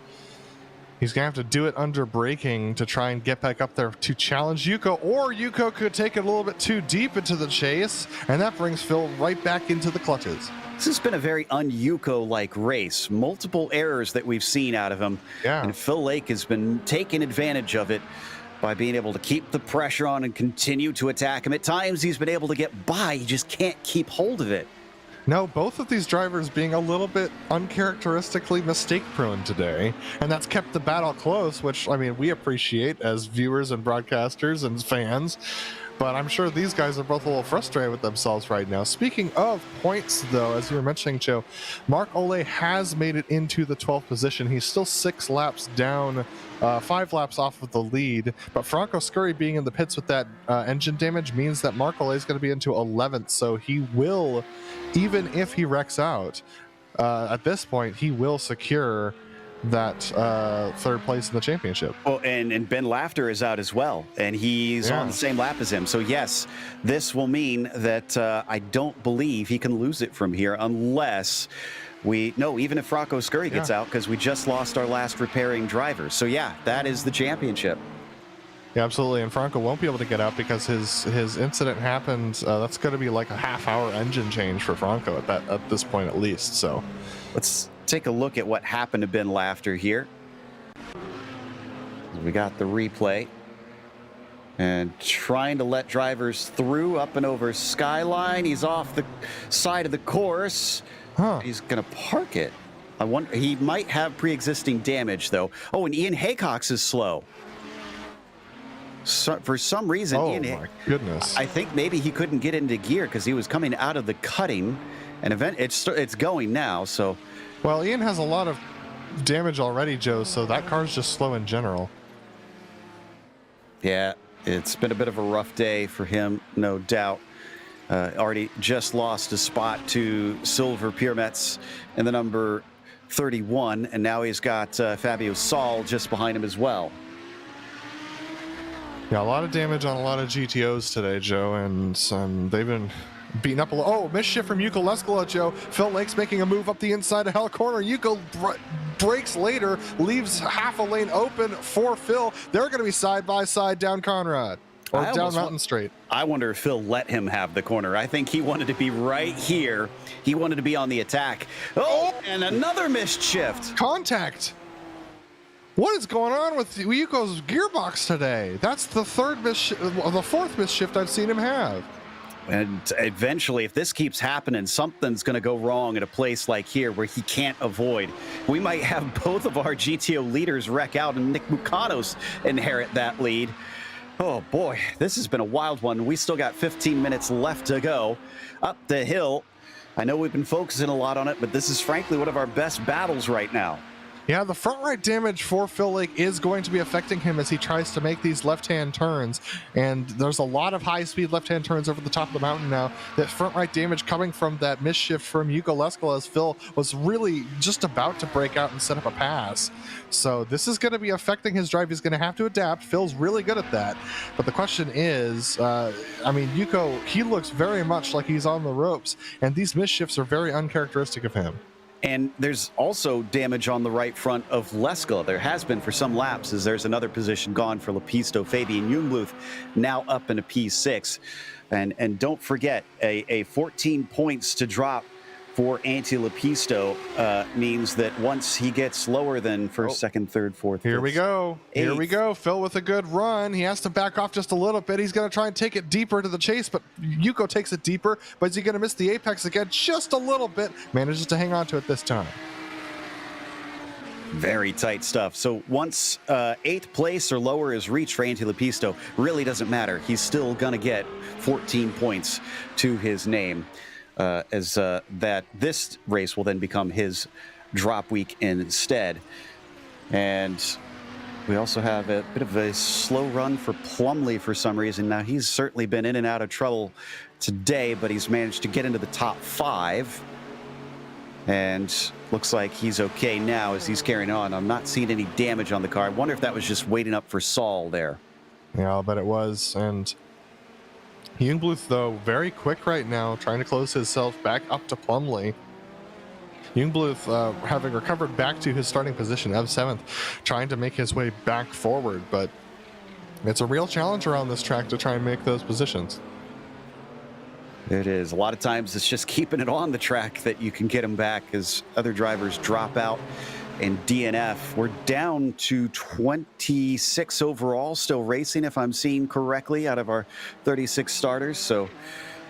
C: He's going to have to do it under braking to try and get back up there to challenge Yuko, or Yuko could take it a little bit too deep into the chase, and that brings Phil right back into the clutches.
A: This has been a very un-Yuko-like race. Multiple errors that we've seen out of him.
C: Yeah.
A: And Phil Lake has been taking advantage of it by being able to keep the pressure on and continue to attack him. At times, he's been able to get by. He just can't keep hold of it.
C: No, both of these drivers being a little bit uncharacteristically mistake-prone today, and that's kept the battle close, which, I mean, we appreciate as viewers and broadcasters and fans. But I'm sure these guys are both a little frustrated with themselves right now. Speaking of points, though, as you were mentioning, Joe, Mark Ole has made it into the 12th position. He's still 6 laps down, 5 laps off of the lead. But Franco Scurry being in the pits with that engine damage means that Mark Ole is going to be into 11th. So he will, even if he wrecks out, at this point, he will secure that 3rd place in the championship.
A: Oh, and Ben Laughter is out as well, and he's on the same lap as him. So yes, this will mean that I don't believe he can lose it from here unless even if Franco Scurry gets out, because we just lost our last repairing driver. So yeah, that is the championship.
C: Yeah, absolutely. And Franco won't be able to get out because his incident happened. That's going to be like a half-hour engine change for Franco at this point at least. So
A: let's take a look at what happened to Ben Laughter here. We got the replay. And trying to let drivers through up and over Skyline. He's off the side of the course. He's going to park it. I wonder, he might have pre-existing damage, though. Oh, and Ian Haycox is slow. So, for some reason,
C: my goodness.
A: I think maybe he couldn't get into gear because he was coming out of the cutting. And it's going now, so...
C: Well, Ian has a lot of damage already, Joe, so that car's just slow in general.
A: Yeah, it's been a bit of a rough day for him, no doubt. Already just lost a spot to Silver Piermetz in the number 31, and now he's got Fabio Saul just behind him as well.
C: Yeah, a lot of damage on a lot of GTOs today, Joe, and they've been beaten up a little. Oh, misshift from Yuko Leskola, Joe. Phil Lake's making a move up the inside of Hell Corner. Yuko breaks later, leaves half a lane open for Phil. They're going to be side by side down Conrad. Or down Mountain Straight.
A: I wonder if Phil let him have the corner. I think he wanted to be right here. He wanted to be on the attack. Oh, and another missed shift.
C: Contact. What is going on with Yuko's gearbox today? That's the 4th misshift I've seen him have.
A: And eventually, if this keeps happening, something's going to go wrong at a place like here where he can't avoid. We might have both of our GTO leaders wreck out and Nick Mukanos inherit that lead. Oh boy, this has been a wild one. We still got 15 minutes left to go up the hill. I know we've been focusing a lot on it, but this is frankly one of our best battles right now.
C: Yeah, the front right damage for Phil Lake is going to be affecting him as he tries to make these left-hand turns. And there's a lot of high-speed left-hand turns over the top of the mountain now. That front right damage coming from that misshift from Yuko Leskola as Phil was really just about to break out and set up a pass. So this is going to be affecting his drive. He's going to have to adapt. Phil's really good at that. But the question is, I mean, Yuko, he looks very much like he's on the ropes. And these misshifts are very uncharacteristic of him.
A: And there's also damage on the right front of Leskola. There has been for some laps, as there's another position gone for Lepisto. Fabian Jungbluth now up in a P6. And don't forget, a 14 points to drop for Antti Lepisto means that once he gets lower than first, second, third, fourth,
C: Here
A: fifth,
C: we go. Here
A: eighth.
C: we go. Phil with a good run. He has to back off just a little bit. He's going to try and take it deeper to the chase, but Yuko takes it deeper. But is he going to miss the apex again? Just a little bit. Manages to hang on to it this time.
A: Very tight stuff. So once 8th place or lower is reached for Antti Lepisto, really doesn't matter. He's still going to get 14 points to his name. That this race will then become his drop week instead. And we also have a bit of a slow run for Plumley for some reason. Now, he's certainly been in and out of trouble today, but he's managed to get into the top 5. And looks like he's okay now as he's carrying on. I'm not seeing any damage on the car. I wonder if that was just waiting up for Saul there.
C: Yeah, I'll bet it was. And Jungbluth, though, very quick right now, trying to close himself back up to Plumley. Jungbluth, having recovered back to his starting position of 7th, trying to make his way back forward, but it's a real challenge around this track to try and make those positions.
A: It is. A lot of times it's just keeping it on the track that you can get them back as other drivers drop out and DNF. We're down to 26 overall, still racing, if I'm seeing correctly, out of our 36 starters. So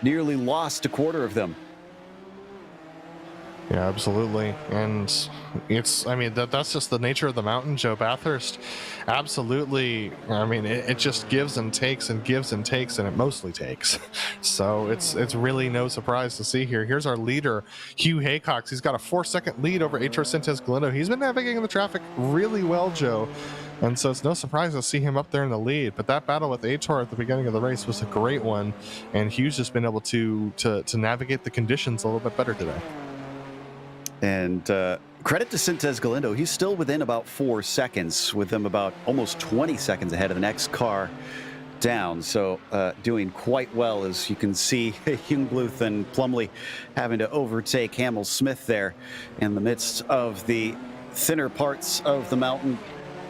A: nearly lost a quarter of them.
C: Yeah, absolutely. And it's, I mean, that's just the nature of the mountain, Joe. Bathurst, absolutely. I mean, it just gives and takes and gives and takes, and it mostly takes. So it's really no surprise to see here. Here's our leader, Hugh Haycox. He's got a 4-second lead over Aitor Sintes Galindo. He's been navigating the traffic really well, Joe. And so it's no surprise to see him up there in the lead. But that battle with Aitor at the beginning of the race was a great one. And Hugh's just been able to navigate the conditions a little bit better today.
A: And credit to Sintes Galindo. He's still within about 4 seconds, with them about almost 20 seconds ahead of the next car down. So doing quite well, as you can see. Jungbluth and Plumley having to overtake Hamill Smith there in the midst of the thinner parts of the mountain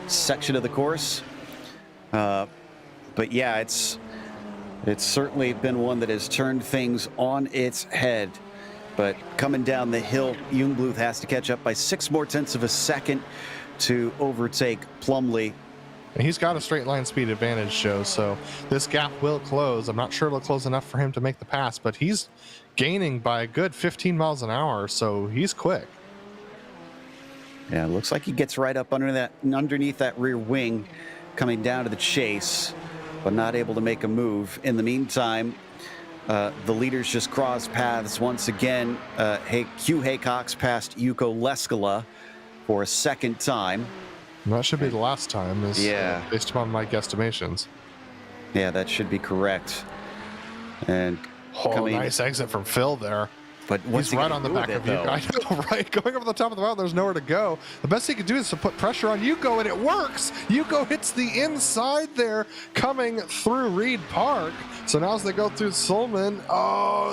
A: section of the course. But yeah, it's certainly been one that has turned things on its head. But coming down the hill, Jungbluth has to catch up by 6 more tenths of a second to overtake Plumley.
C: He's got a straight line speed advantage, Joe, so this gap will close. I'm not sure it'll close enough for him to make the pass, but he's gaining by a good 15 miles an hour, so he's quick.
A: Yeah, it looks like he gets right up underneath that rear wing, coming down to the chase, but not able to make a move. In the meantime, the leaders just crossed paths once again. Hugh Haycox passed Yuko Leskala for a second time.
C: And that should be the last time, based upon my guesstimations. Yeah,
A: that should be correct. And
C: nice exit from Phil there.
A: But
C: he's right on the back of Yuko. I know, right? Going over the top of the mountain, there's nowhere to go. The best he could do is to put pressure on Yuko, and it works. Yuko hits the inside there, coming through Reed Park. So now as they go through Sulman,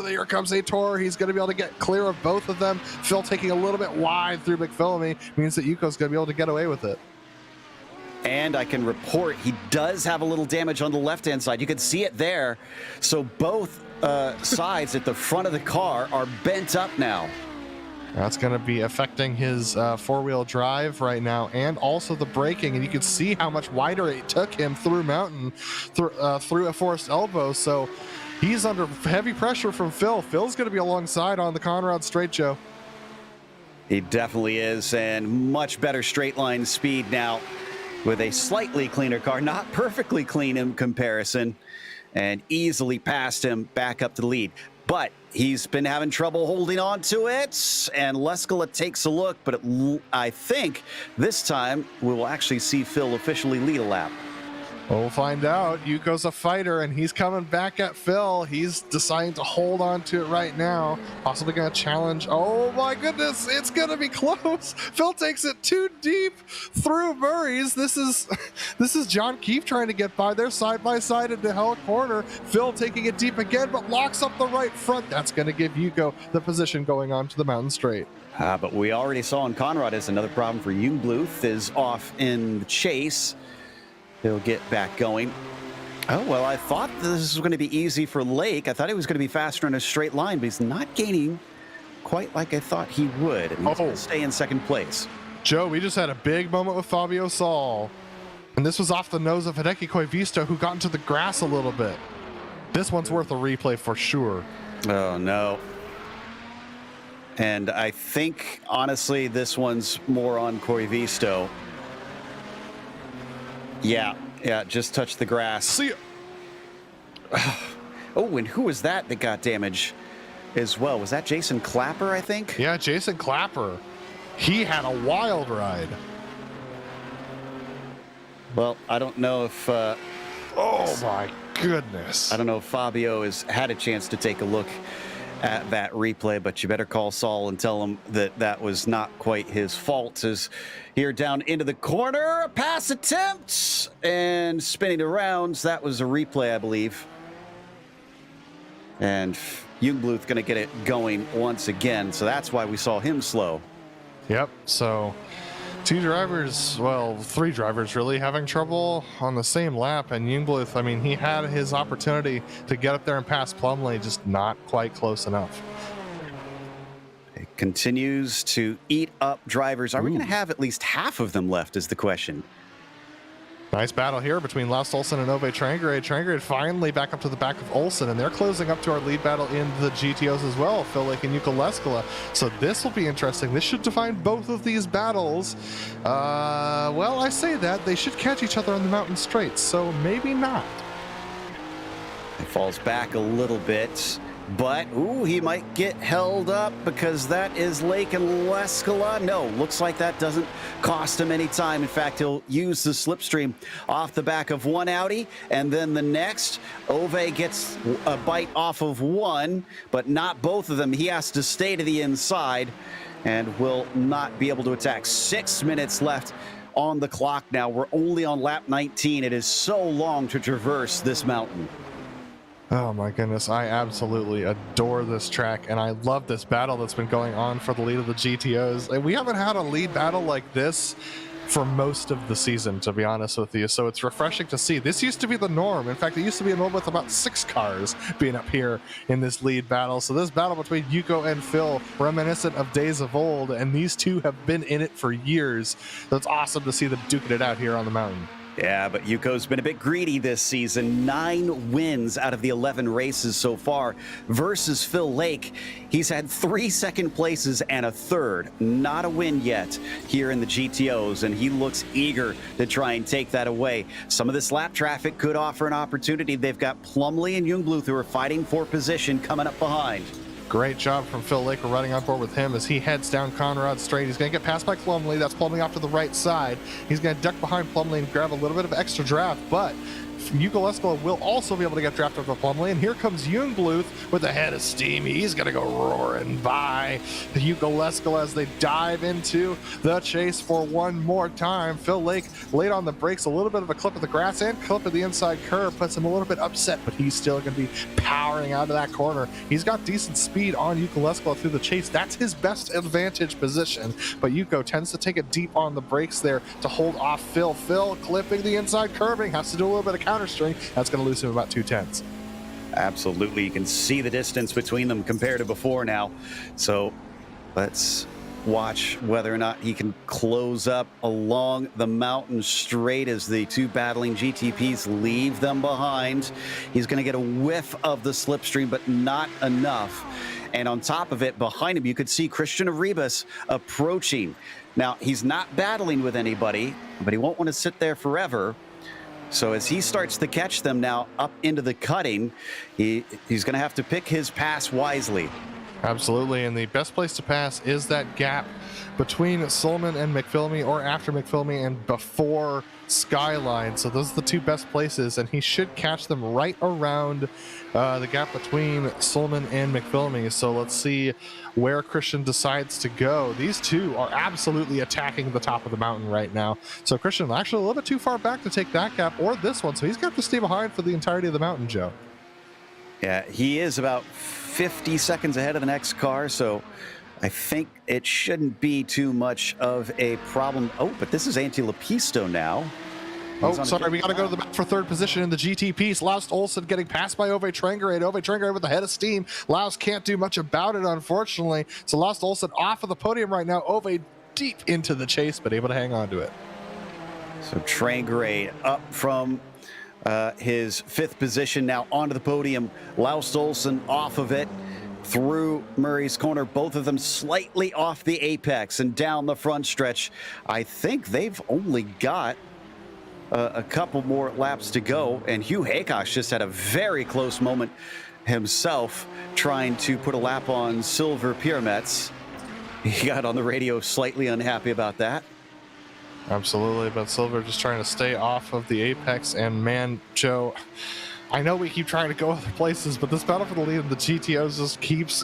C: here comes Aitor. He's going to be able to get clear of both of them. Phil taking a little bit wide through McPhillamy means that Yuko's going to be able to get away with it.
A: And I can report he does have a little damage on the left-hand side. You can see it there. So both sides at the front of the car are bent up now.
C: That's going to be affecting his four-wheel drive right now, and also the braking. And you can see how much wider it took him through mountain, through a forest elbow. So he's under heavy pressure from Phil. Phil's going to be alongside on the Conrad straight, Joe.
A: He definitely is, and much better straight line speed now with a slightly cleaner car, not perfectly clean in comparison, and easily passed him back up to the lead. But he's been having trouble holding on to it, and Leskala takes a look, but I think this time we will actually see Phil officially lead a lap.
C: We'll find out. Yuko's a fighter, and he's coming back at Phil. He's deciding to hold on to it right now. Possibly going to challenge. Oh, my goodness. It's going to be close. Phil takes it too deep through Murray's. This is John Keefe trying to get by there side by side into Hell Corner. Phil taking it deep again, but locks up the right front. That's going to give Yuko the position going on to the mountain straight.
A: But we already saw in Conrad is another problem for Jungbluth is off in the chase. He'll get back going. Oh, well, I thought this was going to be easy for Lake. I thought he was going to be faster in a straight line, but he's not gaining quite like I thought he would. And he's going to stay in second place.
C: Joe, we just had a big moment with Fabio Saul. And this was off the nose of Hideki Koivisto, who got into the grass a little bit. This one's worth a replay for sure.
A: Oh, no. And I think, honestly, this one's more on Koivisto. Yeah, just touched the grass.
C: See ya.
A: Oh, and who was that got damage as well? Was that Jason Clapper, I think?
C: Yeah, Jason Clapper. He had a wild ride.
A: Well, I don't know if...
C: oh, my goodness.
A: I don't know if Fabio has had a chance to take a look at that replay, but you better call Saul and tell him that that was not quite his fault. As here down into the corner, a pass attempt and spinning around. That was a replay, I believe. And Jungbluth going to get it going once again, so that's why we saw him slow.
C: Yep, so two drivers, well, three drivers really having trouble on the same lap. And Jungbluth, I mean, he had his opportunity to get up there and pass Plumlee, just not quite close enough.
A: It continues to eat up drivers. Are we going to have at least half of them left is the question.
C: Nice battle here between Laust Olsen and Ove Trangrade. Trangrade finally back up to the back of Olsen, and they're closing up to our lead battle in the GTOs as well, Phil Lake and Jukka Leskala. So this will be interesting. This should define both of these battles. Well, I say that. They should catch each other on the mountain straights, so maybe not.
A: It falls back a little bit. But, ooh, he might get held up because that is Lake and Leskala. No, looks like that doesn't cost him any time. In fact, he'll use the slipstream off the back of one Audi, and then the next, Ove gets a bite off of one, but not both of them. He has to stay to the inside and will not be able to attack. 6 minutes left on the clock now. We're only on lap 19. It is so long to traverse this mountain.
C: Oh my goodness, I absolutely adore this track, and I love this battle that's been going on for the lead of the GTOs. We haven't had a lead battle like this for most of the season, to be honest with you, so it's refreshing to see. This used to be the norm. In fact, it used to be a norm with about 6 cars being up here in this lead battle. So this battle between Yuko and Phil, reminiscent of days of old, and these two have been in it for years. So it's awesome to see them duking it out here on the mountain.
A: Yeah, but Yuko's been a bit greedy this season. 9 wins out of the 11 races so far versus Phil Lake. He's had 3 second places and a third. Not a win yet here in the GTOs, and he looks eager to try and take that away. Some of this lap traffic could offer an opportunity. They've got Plumlee and Jungbluth who are fighting for position coming up behind.
C: Great job from Phil Lake. We're running on board with him as he heads down Conrad Straight. He's going to get passed by Plumlee. That's Plumlee off to the right side. He's going to duck behind Plumlee and grab a little bit of extra draft, but Jukka Leskala will also be able to get drafted for Plumlee. And here comes Jungbluth with a head of steam. He's going to go roaring by Jukka Leskala as they dive into the chase for one more time. Phil Lake laid on the brakes, a little bit of a clip of the grass and clip of the inside curb, puts him a little bit upset, but he's still going to be powering out of that corner. He's got decent speed on Jukka Leskala through the chase. That's his best advantage position, but Jukka tends to take it deep on the brakes there to hold off Phil. Phil clipping the inside curbing, has to do a little bit of counter string. That's going to lose him about 2/10.
A: Absolutely. You can see the distance between them compared to before now. So let's watch whether or not he can close up along the mountain straight as the two battling GTPs leave them behind. He's going to get a whiff of the slipstream, but not enough. And on top of it, behind him, you could see Christian Arribas approaching. Now, he's not battling with anybody, but he won't want to sit there forever. So as he starts to catch them now up into the cutting, he's going to have to pick his pass wisely.
C: Absolutely, and the best place to pass is that gap between Sulman and McPhilmy, or after McPhilmy and before Skyline. So those are the two best places, and he should catch them right around the gap between Sulman and McPhilmy. So let's see where Christian decides to go. These two are absolutely attacking the top of the mountain right now. So Christian actually a little bit too far back to take that gap or this one, so he's got to stay behind for the entirety of the mountain, Joe.
A: Yeah, he is about 50 seconds ahead of the next car, so I think it shouldn't be too much of a problem. Oh, but this is Antti Lepisto now.
C: Oh, sorry, we got to go to the back for third position in the GTPs. Laust Olsen getting passed by Ove Trangrade. Ove Trangrade with the head of steam. Laust can't do much about it, unfortunately. So Laust Olsen off of the podium right now. Ove deep into the chase, but able to hang on to it.
A: So Trangrade up from his 5th position now onto the podium. Laust Olsen off of it through Murray's corner. Both of them slightly off the apex and down the front stretch. I think they've only got a couple more laps to go, and Hugh Haycox just had a very close moment himself trying to put a lap on Silver Pyramets. He got on the radio slightly unhappy about that.
C: Absolutely, but Silver just trying to stay off of the apex, and man, Joe, I know we keep trying to go other places, but this battle for the lead of the GTOs just keeps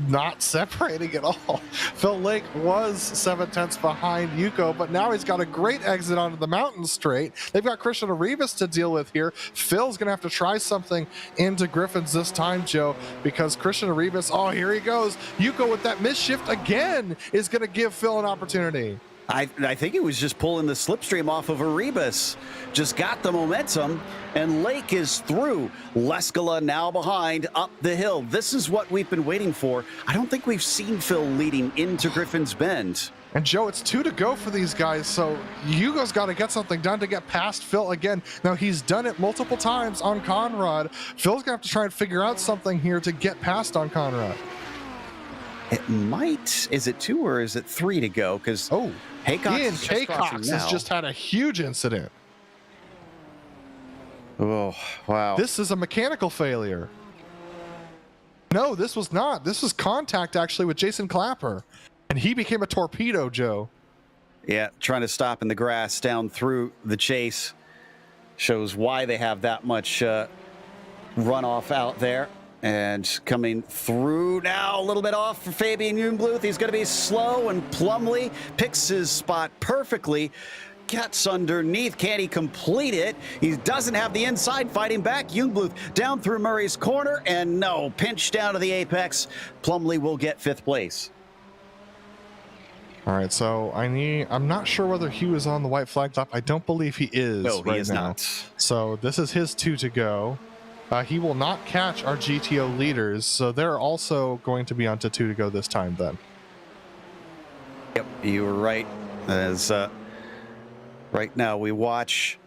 C: not separating at all. Phil Lake was 7/10 behind Yuko, but now he's got a great exit onto the mountain straight. They've got Christian Arribas to deal with here. Phil's going to have to try something into Griffins this time, Joe, because Christian Arribas, oh, here he goes. Yuko with that misshift again is going to give Phil an opportunity.
A: I think it was just pulling the slipstream off of Arribas. Just got the momentum, and Lake is through. Leskala now behind up the hill. This is what we've been waiting for. I don't think we've seen Phil leading into Griffin's Bend.
C: And Joe, it's 2 to go for these guys, so Hugo's got to get something done to get past Phil again. Now, he's done it multiple times on Conrad. Phil's going to have to try and figure out something here to get past on Conrad.
A: It might. Is it 2 or is it 3 to go? Because
C: Haycox has just had a huge incident.
A: Oh, wow.
C: This is a mechanical failure. No, this was not. This was contact, actually, with Jason Clapper. And he became a torpedo, Joe.
A: Yeah, trying to stop in the grass down through the chase. Shows why they have that much runoff out there. And coming through now, a little bit off for Fabian Jungbluth. He's going to be slow, and Plumley picks his spot perfectly. Gets underneath. Can he complete it? He doesn't have the inside. Fighting back. Jungbluth down through Murray's corner, and no, pinch down to the apex. Plumley will get 5th place.
C: All right, so I'm not sure whether Hugh is on the white flag lap. I don't believe he is.
A: No,
C: right
A: he is
C: now.
A: not.
C: So this is his 2 to go. He will not catch our GTO leaders, so they're also going to be on to 2 to go this time then.
A: Yep, you were right. As right now we watch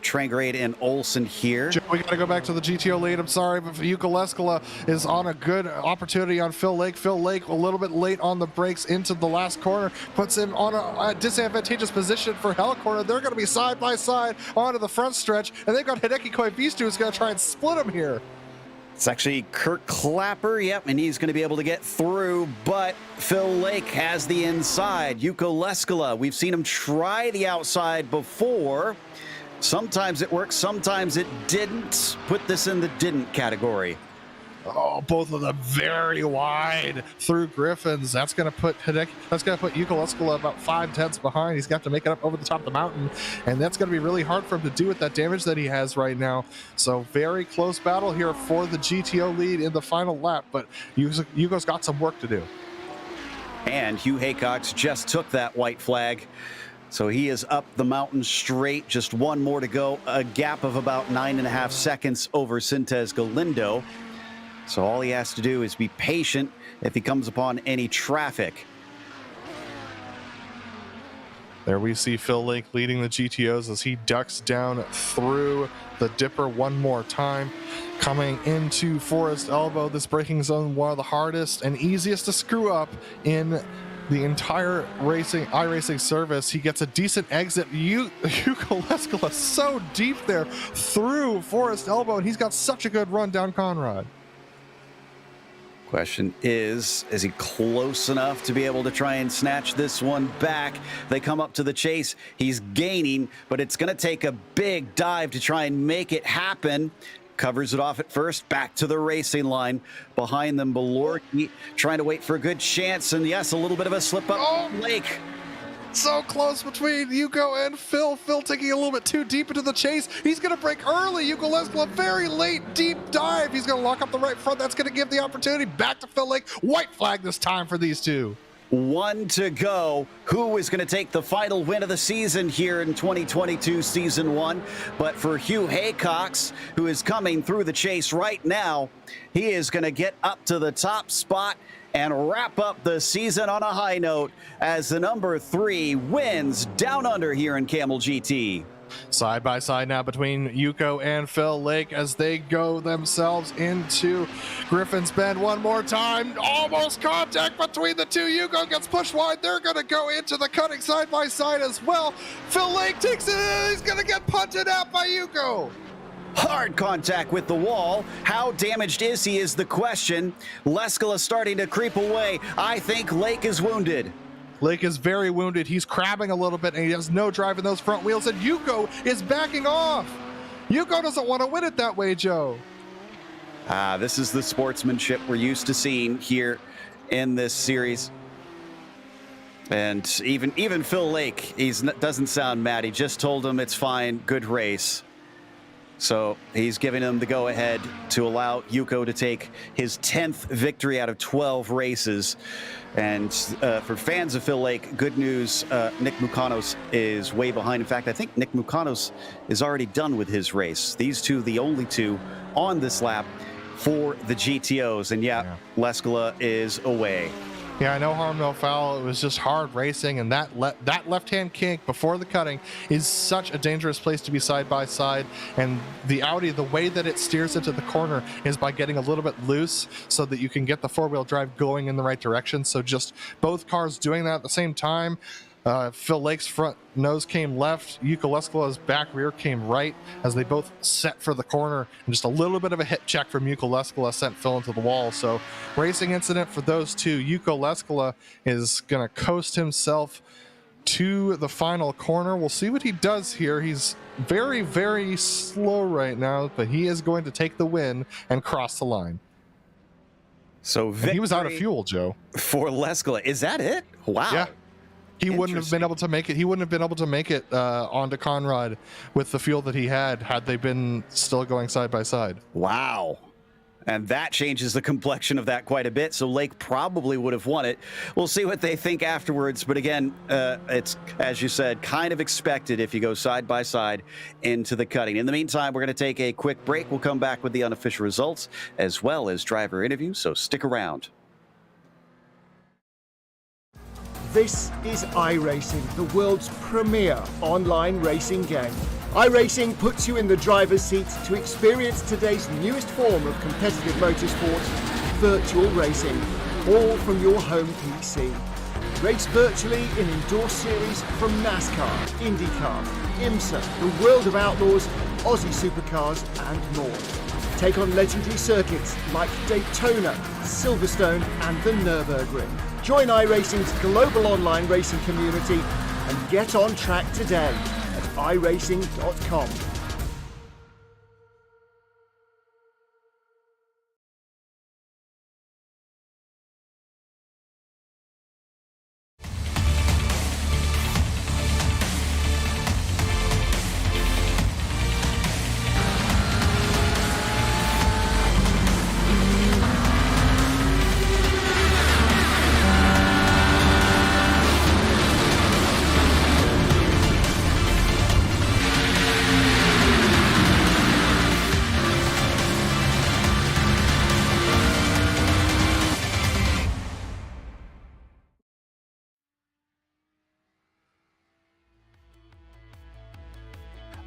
A: Trangrade and Olsen here.
C: Joe, we got to go back to the GTO lead. I'm sorry, but Yuka Leskala is on a good opportunity on Phil Lake. Phil Lake a little bit late on the brakes into the last corner, puts him on a disadvantageous position for Hell Corner. They're going to be side by side onto the front stretch, and they've got Hideki Koibistu who's going to try and split him here.
A: It's actually Kurt Clapper, yep, and he's going to be able to get through, but Phil Lake has the inside. Yuko Leskala, we've seen him try the outside before. Sometimes it works, sometimes it didn't. Put this in the didn't category.
C: Oh, both of them very wide through Griffins. That's going to put Yuka Leskala about 5/10 behind. He's got to make it up over the top of the mountain, and that's going to be really hard for him to do with that damage that he has right now. So very close battle here for the GTO lead in the final lap, but Yuko's got some work to do.
A: And Hugh Haycox just took that white flag. So he is up the mountain straight, just 1 more to go, a gap of about 9.5 seconds over Sintez Galindo. So all he has to do is be patient if he comes upon any traffic.
C: There we see Phil Lake leading the GTOs as he ducks down through the dipper 1 more time. Coming into Forest Elbow, this braking zone, one of the hardest and easiest to screw up in the entire iRacing service. He gets a decent exit. Yuko Leskala so deep there through Forest Elbow, and he's got such a good run down Conrad.
A: Question is he close enough to be able to try and snatch this one back? They come up to the chase. He's gaining, but it's going to take a big dive to try and make it happen. Covers it off at first, back to the racing line. Behind them, Belorki trying to wait for a good chance, and yes, a little bit of a slip up.
C: Oh,
A: Lake.
C: So close between Yuko and Phil. Phil taking a little bit too deep into the chase. He's going to break early. Yuko Leskala, very late, deep dive. He's going to lock up the right front. That's going to give the opportunity back to Phil Lake. White flag this time for these two.
A: 1 to go. Who is going to take the final win of the season here in 2022 Season 1? But for Hugh Haycox, who is coming through the chase right now, he is going to get up to the top spot and wrap up the season on a high note as the number 3 wins down under here in Kamel GT.
C: Side by side now between Yuko and Phil Lake as they go themselves into Griffin's Bend 1 more time. Almost contact between the two. Yuko gets pushed wide. They're going to go into the cutting side by side as well. Phil Lake takes it in. He's going to get punted out by Yuko.
A: Hard contact with the wall. How damaged is he is the question. Leskala starting to creep away. I think Lake is wounded.
C: Lake is very wounded. He's crabbing a little bit, and he has no drive in those front wheels, and Yuko is backing off. Yuko doesn't want to win it that way, Joe.
A: This is the sportsmanship we're used to seeing here in this series. And even Phil Lake, doesn't sound mad. He just told him it's fine, good race. So he's giving him the go-ahead to allow Yuko to take his 10th victory out of 12 races. And for fans of Phil Lake, good news, Nick Mukanos is way behind. In fact, I think Nick Mukanos is already done with his race. These two, the only two on this lap for the GTOs. And yeah. Leskala is away.
C: Yeah, no harm, no foul. It was just hard racing, and that left-hand kink before the cutting is such a dangerous place to be side by side. And the Audi, the way that it steers into the corner is by getting a little bit loose so that you can get the four-wheel drive going in the right direction. So just both cars doing that at the same time. Phil Lake's front nose came left. Yuko Leskala's back rear came right as they both set for the corner. And just a little bit of a hit check from Yuko Leskala sent Phil into the wall. So racing incident for those two. Yuko Leskala is going to coast himself to the final corner. We'll see what he does here. He's very, very slow right now, but he is going to take the win and cross the line.
A: So
C: he was out of fuel, Joe.
A: For Leskala. Is that it? Wow.
C: Yeah. He wouldn't have been able to make it. He wouldn't have been able to make it onto Conrad with the fuel that he had they been still going side by side.
A: Wow. And that changes the complexion of that quite a bit. So Lake probably would have won it. We'll see what they think afterwards. But again, it's, as you said, kind of expected if you go side by side into the cutting. In the meantime, we're going to take a quick break. We'll come back with the unofficial results as well as driver interviews. So stick around.
D: This is iRacing, the world's premier online racing game. iRacing puts you in the driver's seat to experience today's newest form of competitive motorsport, virtual racing, all from your home PC. Race virtually in indoor series from NASCAR, IndyCar, IMSA, the World of Outlaws, Aussie Supercars and more. Take on legendary circuits like Daytona, Silverstone and the Nürburgring. Join iRacing's global online racing community and get on track today at iRacing.com.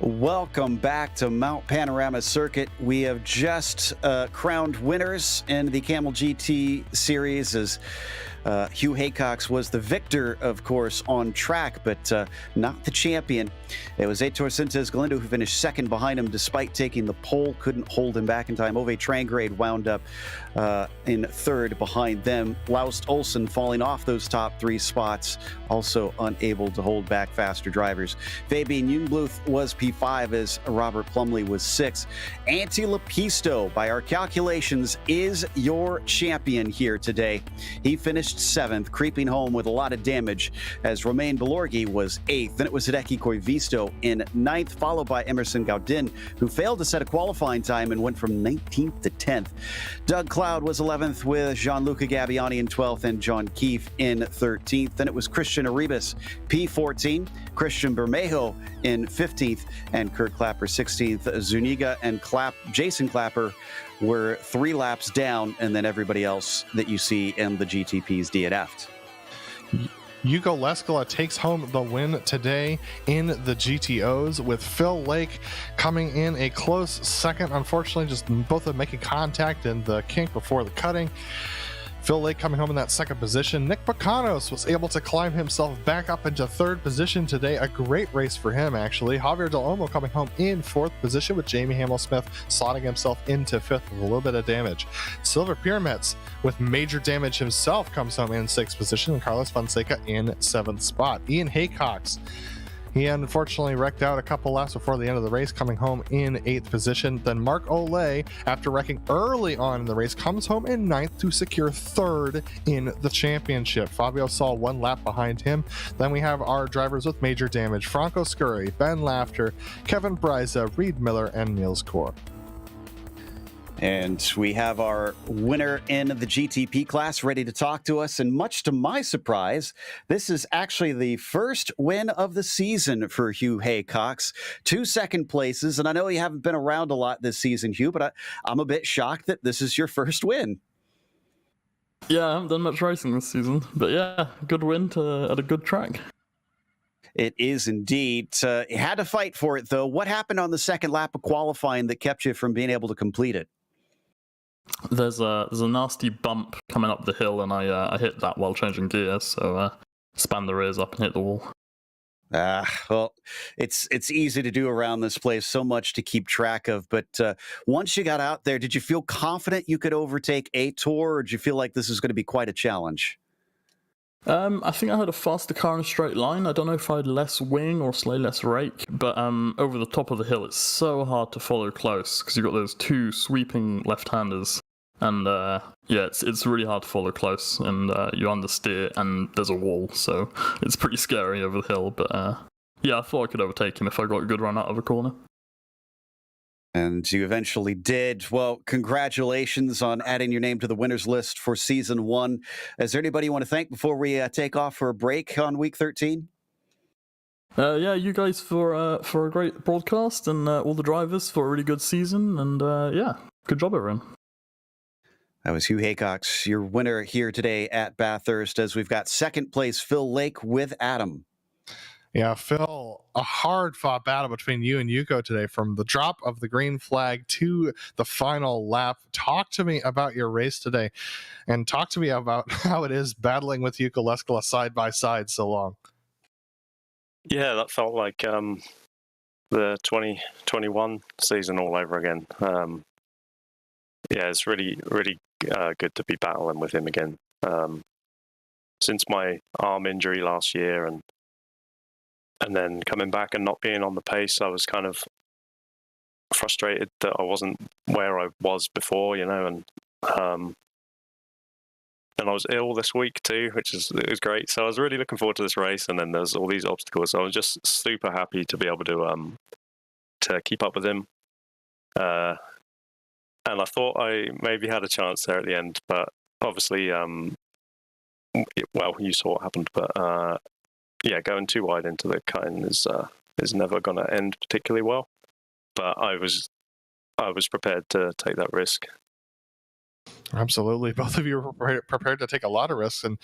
A: Welcome back to Mount Panorama Circuit. We have just crowned winners in the Kamel GT series as Hugh Haycox was the victor, of course, on track, but not the champion. It was Heitor Sintes Galindo who finished second behind him despite taking the pole, couldn't hold him back in time. Ove Trangrade wound up in third behind them. Laust Olsen falling off those top three spots, also unable to hold back faster drivers. Fabian Jungbluth was P5 as Robert Plumley was 6th. Antti Lepisto, by our calculations, is your champion here today. He finished 7th, creeping home with a lot of damage as Romain Belorgi was 8th. Then it was Hideki Koivisto in 9th, followed by Emerson Gaudin, who failed to set a qualifying time and went from 19th to 10th. Doug Cloud was 11th with Gianluca Gabbiani in 12th and John Keefe in 13th. Then it was Christian Arribas, P14, Christian Bermejo in 15th, and Kurt Clapper 16th. Zuniga and Jason Clapper were 3 laps down, and then everybody else that you see in the GTP's DNF'd.
C: Yuko Leskala takes home the win today in the GTOs, with Phil Lake coming in a close second. Unfortunately, just both of them making contact in the kink before the cutting. Phil Lake coming home in that second position. Nick Bacanos was able to climb himself back up into third position today. A great race for him, actually. Javier Del Olmo coming home in fourth position, with Jamie Hamill-Smith slotting himself into fifth with a little bit of damage. Silver Pyramids with major damage himself comes home in sixth position, and Carlos Fonseca in seventh spot. Ian Haycox He unfortunately wrecked out a couple laps before the end of the race, coming home in 8th position. Then Mark Olay, after wrecking early on in the race, comes home in 9th to secure 3rd in the championship. Fabio Saul 1 lap behind him. Then we have our drivers with major damage: Franco Scurry, Ben Lafter, Kevin Bryza, Reed Miller, and Niels Kaur.
A: And we have our winner in the GTP class ready to talk to us. And much to my surprise, this is actually the first win of the season for Hugh Haycox. 2 second places. And I know you haven't been around a lot this season, Hugh, but I'm a bit shocked that this is your first win.
E: Yeah, I haven't done much racing this season. But yeah, good win at a good track.
A: It is indeed. You had to fight for it, though. What happened on the second lap of qualifying that kept you from being able to complete it?
E: There's a nasty bump coming up the hill, and I hit that while changing gears, so span the rears up and hit the wall.
A: Well, it's easy to do around this place, so much to keep track of. But once you got out there, did you feel confident you could overtake a Tour, or did you feel like this is going to be quite a challenge?
E: I think I had a faster car in a straight line. I don't know if I had less wing or slightly less rake, but over the top of the hill, it's so hard to follow close because you've got those 2 sweeping left-handers, and yeah, it's really hard to follow close, and you understeer, and there's a wall, so it's pretty scary over the hill. But yeah, I thought I could overtake him if I got a good run out of a corner.
A: And you eventually did. Well, congratulations on adding your name to the winners list for season 1. Is there anybody you want to thank before we take off for a break on week 13?
E: Yeah, you guys for a great broadcast, and all the drivers for a really good season, and yeah, good job, everyone.
A: That was Hugh Haycox, your winner here today at Bathurst, as we've got second place Phil Lake with Adam.
C: Yeah, Phil, a hard-fought battle between you and Yuko today, from the drop of the green flag to the final lap. Talk to me about your race today, and talk to me about how it is battling with Yuko Leskala side by side so long.
F: Yeah, that felt like the 2021 season all over again. Yeah, it's really good to be battling with him again. Since my arm injury last year, and then coming back and not being on the pace, I was kind of frustrated that I wasn't where I was before, and I was ill this week too, which is great. So I was really looking forward to this race, and then there's all these obstacles. So I was just super happy to be able to keep up with him. And I thought I maybe had a chance there at the end, but obviously, well, you saw what happened. But yeah, going too wide into the cutting is never going to end particularly well. But I was prepared to take that risk.
C: Absolutely. Both of you were prepared to take a lot of risks, and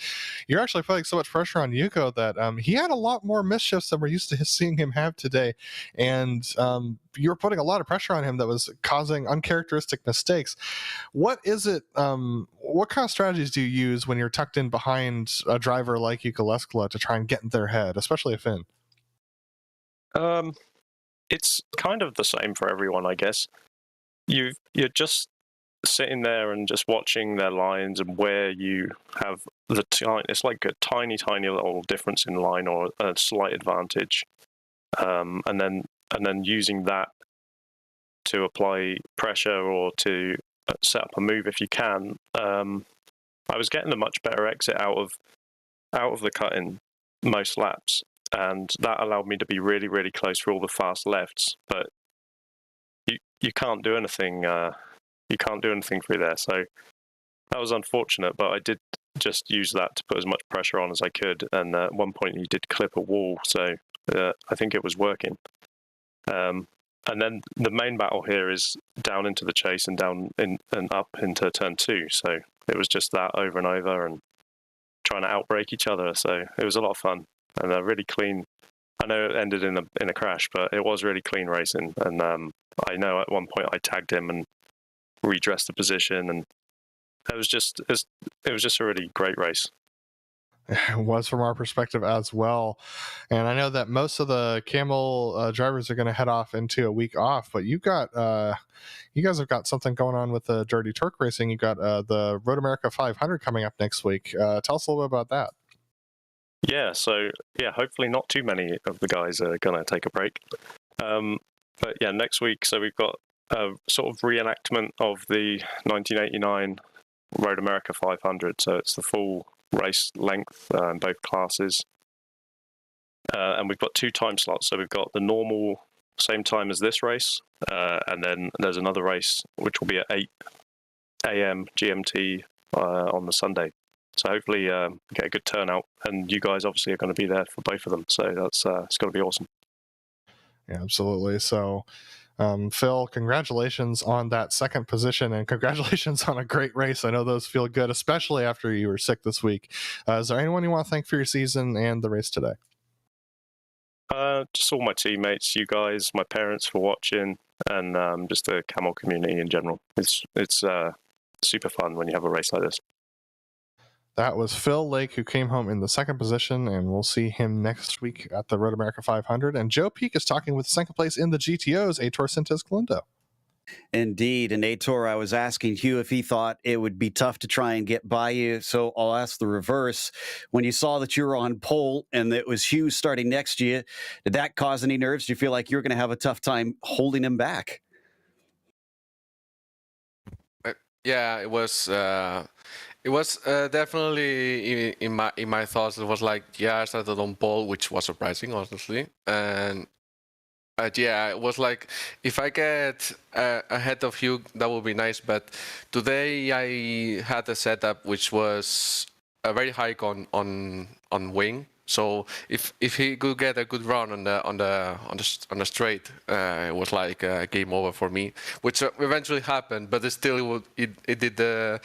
C: you're actually putting so much pressure on Yuko that he had a lot more mischiefs than we're used to seeing him have today. And you were putting a lot of pressure on him that was causing uncharacteristic mistakes. What is it? What kind of strategies do you use when you're tucked in behind a driver like Yuko Leskala to try and get in their head, especially a Finn?
F: It's kind of the same for everyone, I guess. You're just sitting there and just watching their lines, and where you have it's like a tiny little difference in line or a slight advantage, and then using that to apply pressure or to set up a move if you can. I was getting a much better exit out of the cut-in most laps, and that allowed me to be really close for all the fast lefts, but you can't do anything. You can't do anything through there. So that was unfortunate, but I did just use that to put as much pressure on as I could. And at one point, he did clip a wall, so I think it was working. And then the main battle here is down into the chase and down in and up into turn 2. So it was just that over and over and trying to outbrake each other. So it was a lot of fun and a really clean. I know it ended in a crash, but it was really clean racing. And I know at one point I tagged him and redressed the position, and it was just a really great race.
C: It was from our perspective as well. And I know that most of the Kamel drivers are going to head off into a week off, but you guys have got something going on with the Dirty Turk Racing. You got the Road America 500 coming up next week. Tell us a little bit about that.
F: Yeah, so yeah, hopefully not too many of the guys are going to take a break. But yeah, next week, so we've got a sort of reenactment of the 1989 Road America 500. So it's the full race length in both classes. And we've got 2 time slots. So we've got the normal same time as this race, and then there's another race which will be at 8 a.m. GMT on the Sunday. So hopefully get a good turnout, and you guys obviously are going to be there for both of them. So that's it's going to be awesome.
C: Yeah, absolutely. So, Phil, congratulations on that second position, and congratulations on a great race. I know those feel good, especially after you were sick this week. Is there anyone you want to thank for your season and the race today?
F: Just all my teammates, you guys, my parents for watching, and just the Kamel community in general. It's super fun when you have a race like this.
C: That was Phil Lake, who came home in the second position, and we'll see him next week at the Road America 500. And Joe Peak is talking with second place in the GTOs, Aitor Sintes Galindo.
A: Indeed. And Aitor, I was asking Hugh if he thought it would be tough to try and get by you. So I'll ask the reverse. When you saw that you were on pole and it was Hugh starting next to you, did that cause any nerves? Do you feel like you're going to have a tough time holding him back?
G: Yeah, it was. It was definitely in my thoughts. It was like, yeah, I started on pole, which was surprising, honestly, and yeah, it was like, if I get ahead of Hugh, that would be nice. But today I had a setup which was a very high on wing. So if he could get a good run on the straight, it was like a game over for me, which eventually happened. But it did a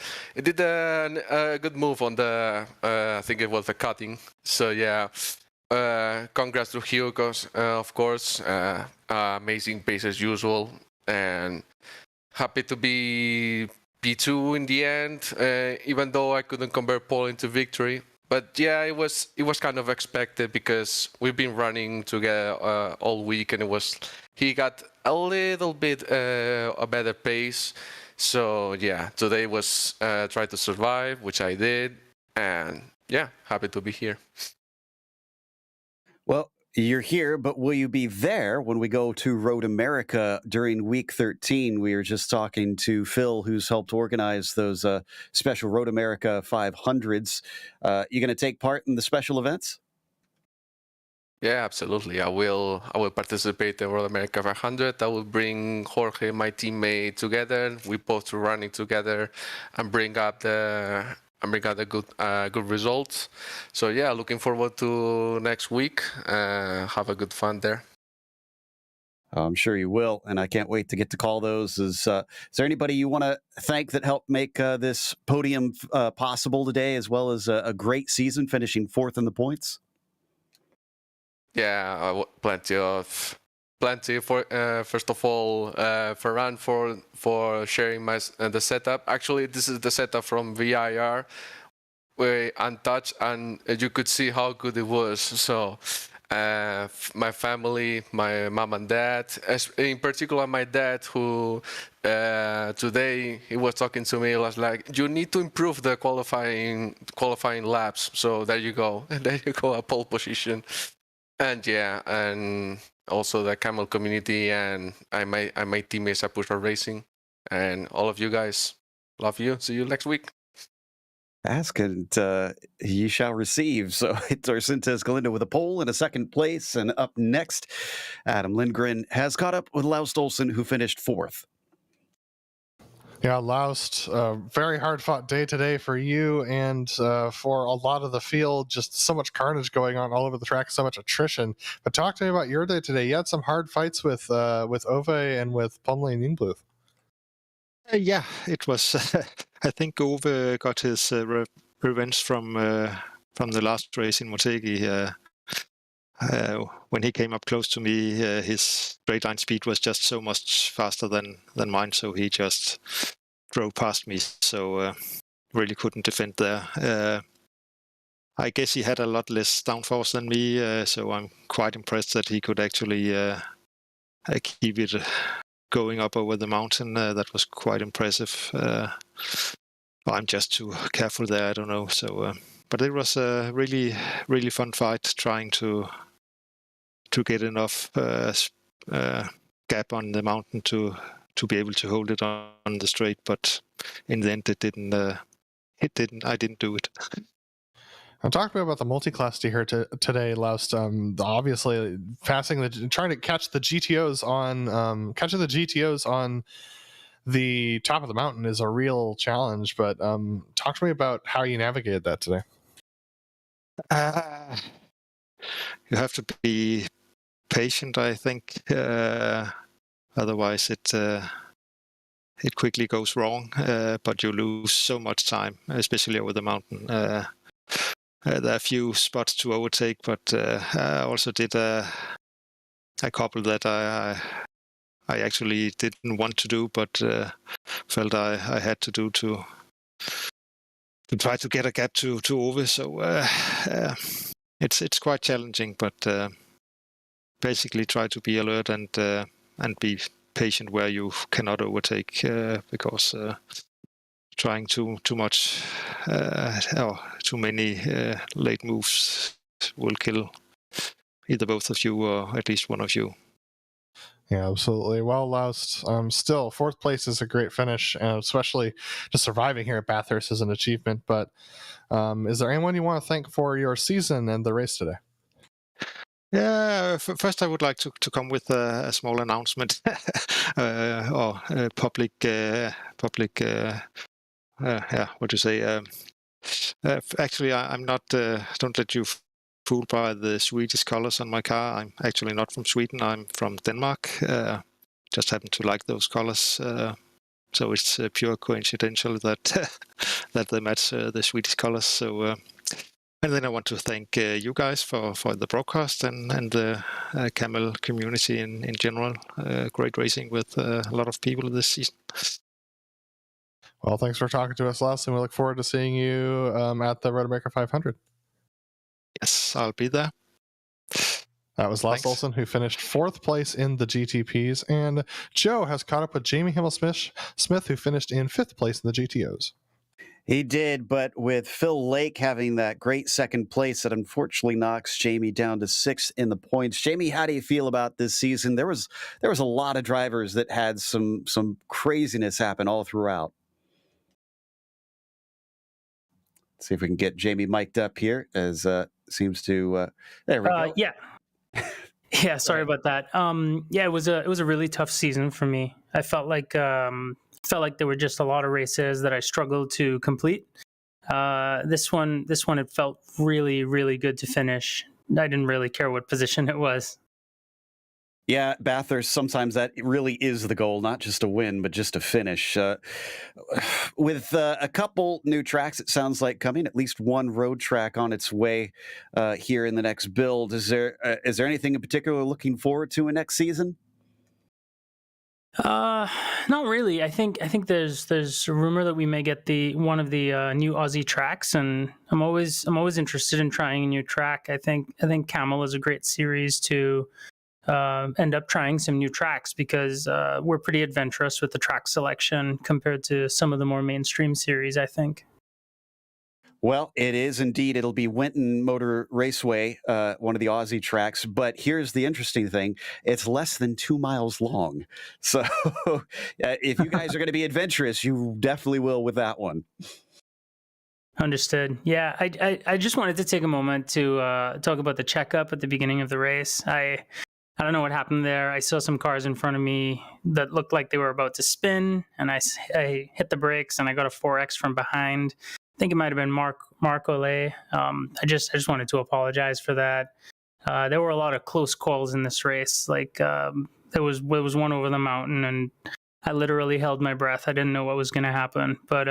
G: good move on the I think it was the cutting. So yeah. Congrats to Hugh, of course. Amazing pace as usual, and happy to be P2 in the end, even though I couldn't convert pole into victory. But yeah, it was kind of expected because we've been running together all week, and he got a little bit a better pace. So yeah, today was try to survive, which I did, and yeah, happy to be here.
A: Well, you're here, but will you be there when we go to Road America during week 13? We were just talking to Phil, who's helped organize those special Road America 500s. You going to take part in the special events?
G: Yeah, absolutely. I will participate in Road America 500. I will bring Jorge, my teammate, together. We both running together and bring up the good results. So yeah, looking forward to next week. Have a good fun there.
A: I'm sure you will, and I can't wait to get to call those. Is there anybody you want to thank that helped make this podium possible today, as well as a great season, finishing 4th in the points?
G: Yeah, plenty for first of all, Ferran for sharing the setup. Actually, this is the setup from VIR, where untouched, and you could see how good it was. So my family, my mom and dad, in particular my dad, who today he was talking to me, he was like, you need to improve the qualifying laps. So there you go, a pole position. And yeah, and also the Kamel community and my teammates at Push Racing, and all of you guys. Love you. See you next week.
A: Ask and you shall receive. So Aitor Sintes Galindo with a pole in a second place. And up next, Adam Lindgren has caught up with Laust Olsen, who finished 4th.
C: Yeah, Laust, very hard-fought day today for you and for a lot of the field. Just so much carnage going on all over the track, so much attrition. But talk to me about your day today. You had some hard fights with Ove and with Pumley and Inbluth.
H: Yeah, it was. I think Ove got his revenge from the last race in Motegi. When he came up close to me, his straight line speed was just so much faster than mine, so he just drove past me. So really couldn't defend there. I guess he had a lot less downforce than me, so I'm quite impressed that he could actually keep it going up over the mountain. That was quite impressive. I'm just too careful there, I don't know. So but it was a really, really fun fight trying to get enough gap on the mountain to be able to hold it on the straight. But in the end, it didn't. I didn't do it.
C: I'm talking about the multi-class here today, Laust. Obviously, trying to catch the GTOs on catching the GTOs on the top of the mountain is a real challenge. But talk to me about how you navigated that today.
H: You have to be patient, I think. Otherwise, it quickly goes wrong. But you lose so much time, especially over the mountain. There are a few spots to overtake, but I also did a couple that I actually didn't want to do, but felt I had to do to try to get a gap to Ove. So it's quite challenging, but basically try to be alert and be patient where you cannot overtake, because trying too much or too many late moves will kill either both of you or at least one of you.
C: Yeah, absolutely. Well, Laust, still, 4th place is a great finish, and especially just surviving here at Bathurst is an achievement. But is there anyone you want to thank for your season and the race today?
H: Yeah, first I would like to come with a small announcement or public. What do you say? Actually, I'm not. Don't let you fooled by the Swedish colors on my car. I'm actually not from Sweden. I'm from Denmark. Just happen to like those colors. So it's pure coincidental that that they match the Swedish colors. So. And then I want to thank you guys for the broadcast and the Kamel community in general. Great racing with a lot of people this season.
C: Well, thanks for talking to us, Laust, and we look forward to seeing you at the Road America 500.
H: Yes, I'll be there.
C: That was Laust Olsen, who finished 4th place in the GTPs, and Joe has caught up with Jamie Himmel-Smith, who finished in 5th place in the GTOs.
A: He did, but with Phil Lake having that great 2nd place, that unfortunately knocks Jamie down to 6th in the points. Jamie, how do you feel about this season? There was a lot of drivers that had some craziness happen all throughout. Let's see if we can get Jamie mic'd up here, as seems to. There we go.
I: Yeah. Yeah. Sorry about that. Yeah, it was a really tough season for me. I felt like there were just a lot of races that I struggled to complete. This one, it felt really, really good to finish. I didn't really care what position it was.
A: Yeah, Bathurst, sometimes that really is the goal, not just a win, but just a finish. With a couple new tracks, it sounds like coming, at least one road track on its way here in the next build. Is there anything in particular looking forward to in next season?
I: Not really. I think there's a rumor that we may get one of the new Aussie tracks, and I'm always interested in trying a new track. I think Kamel is a great series to end up trying some new tracks, because we're pretty adventurous with the track selection compared to some of the more mainstream series, I think.
A: Well, it is indeed. It'll be Winton Motor Raceway, one of the Aussie tracks. But here's the interesting thing. It's less than 2 miles long. So if you guys are going to be adventurous, you definitely will with that one.
I: Understood. Yeah, I just wanted to take a moment to talk about the checkup at the beginning of the race. I don't know what happened there. I saw some cars in front of me that looked like they were about to spin, and I hit the brakes, and I got a 4X from behind. I think it might have been Mark Ole. I just wanted to apologize for that. There were a lot of close calls in this race. Like there was one over the mountain, and I literally held my breath. I didn't know what was going to happen. But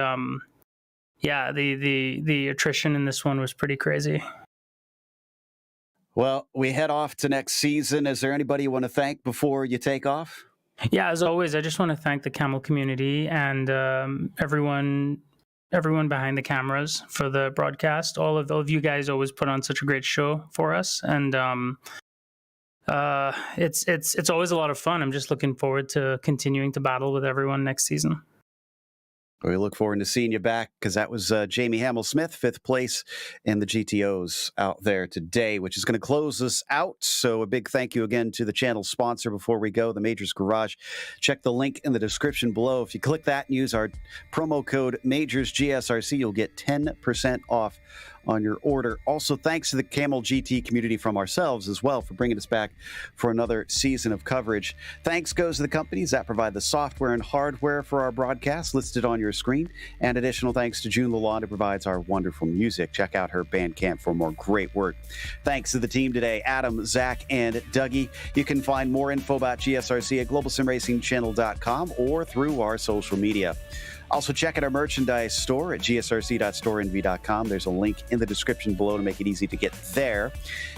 I: yeah, the attrition in this one was pretty crazy.
A: Well, we head off to next season. Is there anybody you want to thank before you take off?
I: Yeah, as always, I just want to thank the Kamel community and everyone behind the cameras for the broadcast. All of you guys always put on such a great show for us, and it's always a lot of fun. I'm just looking forward to continuing to battle with everyone next season.
A: We look forward to seeing you back, because that was Jamie Hamill-Smith, 5th place in the GTOs out there today, which is going to close us out. So a big thank you again to the channel sponsor before we go, the Majors Garage. Check the link in the description below. If you click that and use our promo code MajorsGSRC, you'll get 10% off on your order. Also, thanks to the Kamel GT community from ourselves as well for bringing us back for another season of coverage. Thanks goes to the companies that provide the software and hardware for our broadcast listed on your screen. And additional thanks to June Lalonde, who provides our wonderful music. Check out her Bandcamp for more great work. Thanks to the team today, Adam, Zach, and Dougie. You can find more info about GSRC at globalsimracingchannel.com or through our social media. Also, check out our merchandise store at gsrc.storenvy.com. There's a link in the description below to make it easy to get there.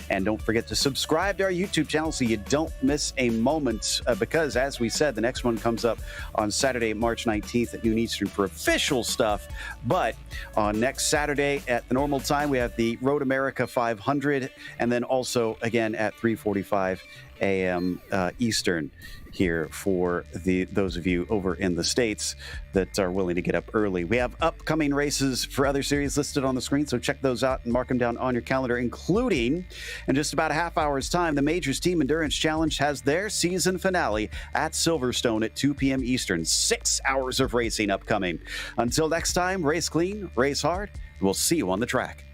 A: And don't forget to subscribe to our YouTube channel so you don't miss a moment, because, as we said, the next one comes up on Saturday, March 19th at noon Eastern for official stuff. But on next Saturday at the normal time, we have the Road America 500, and then also, again, at 3:45 a.m. Eastern here for those of you over in the States that are willing to get up early. We have upcoming races for other series listed on the screen, so check those out and mark them down on your calendar, including, in just about a half hour's time, the Majors Team Endurance Challenge has their season finale at Silverstone at 2 p.m. Eastern. 6 hours of racing upcoming. Until next time, race clean, race hard, and we'll see you on the track.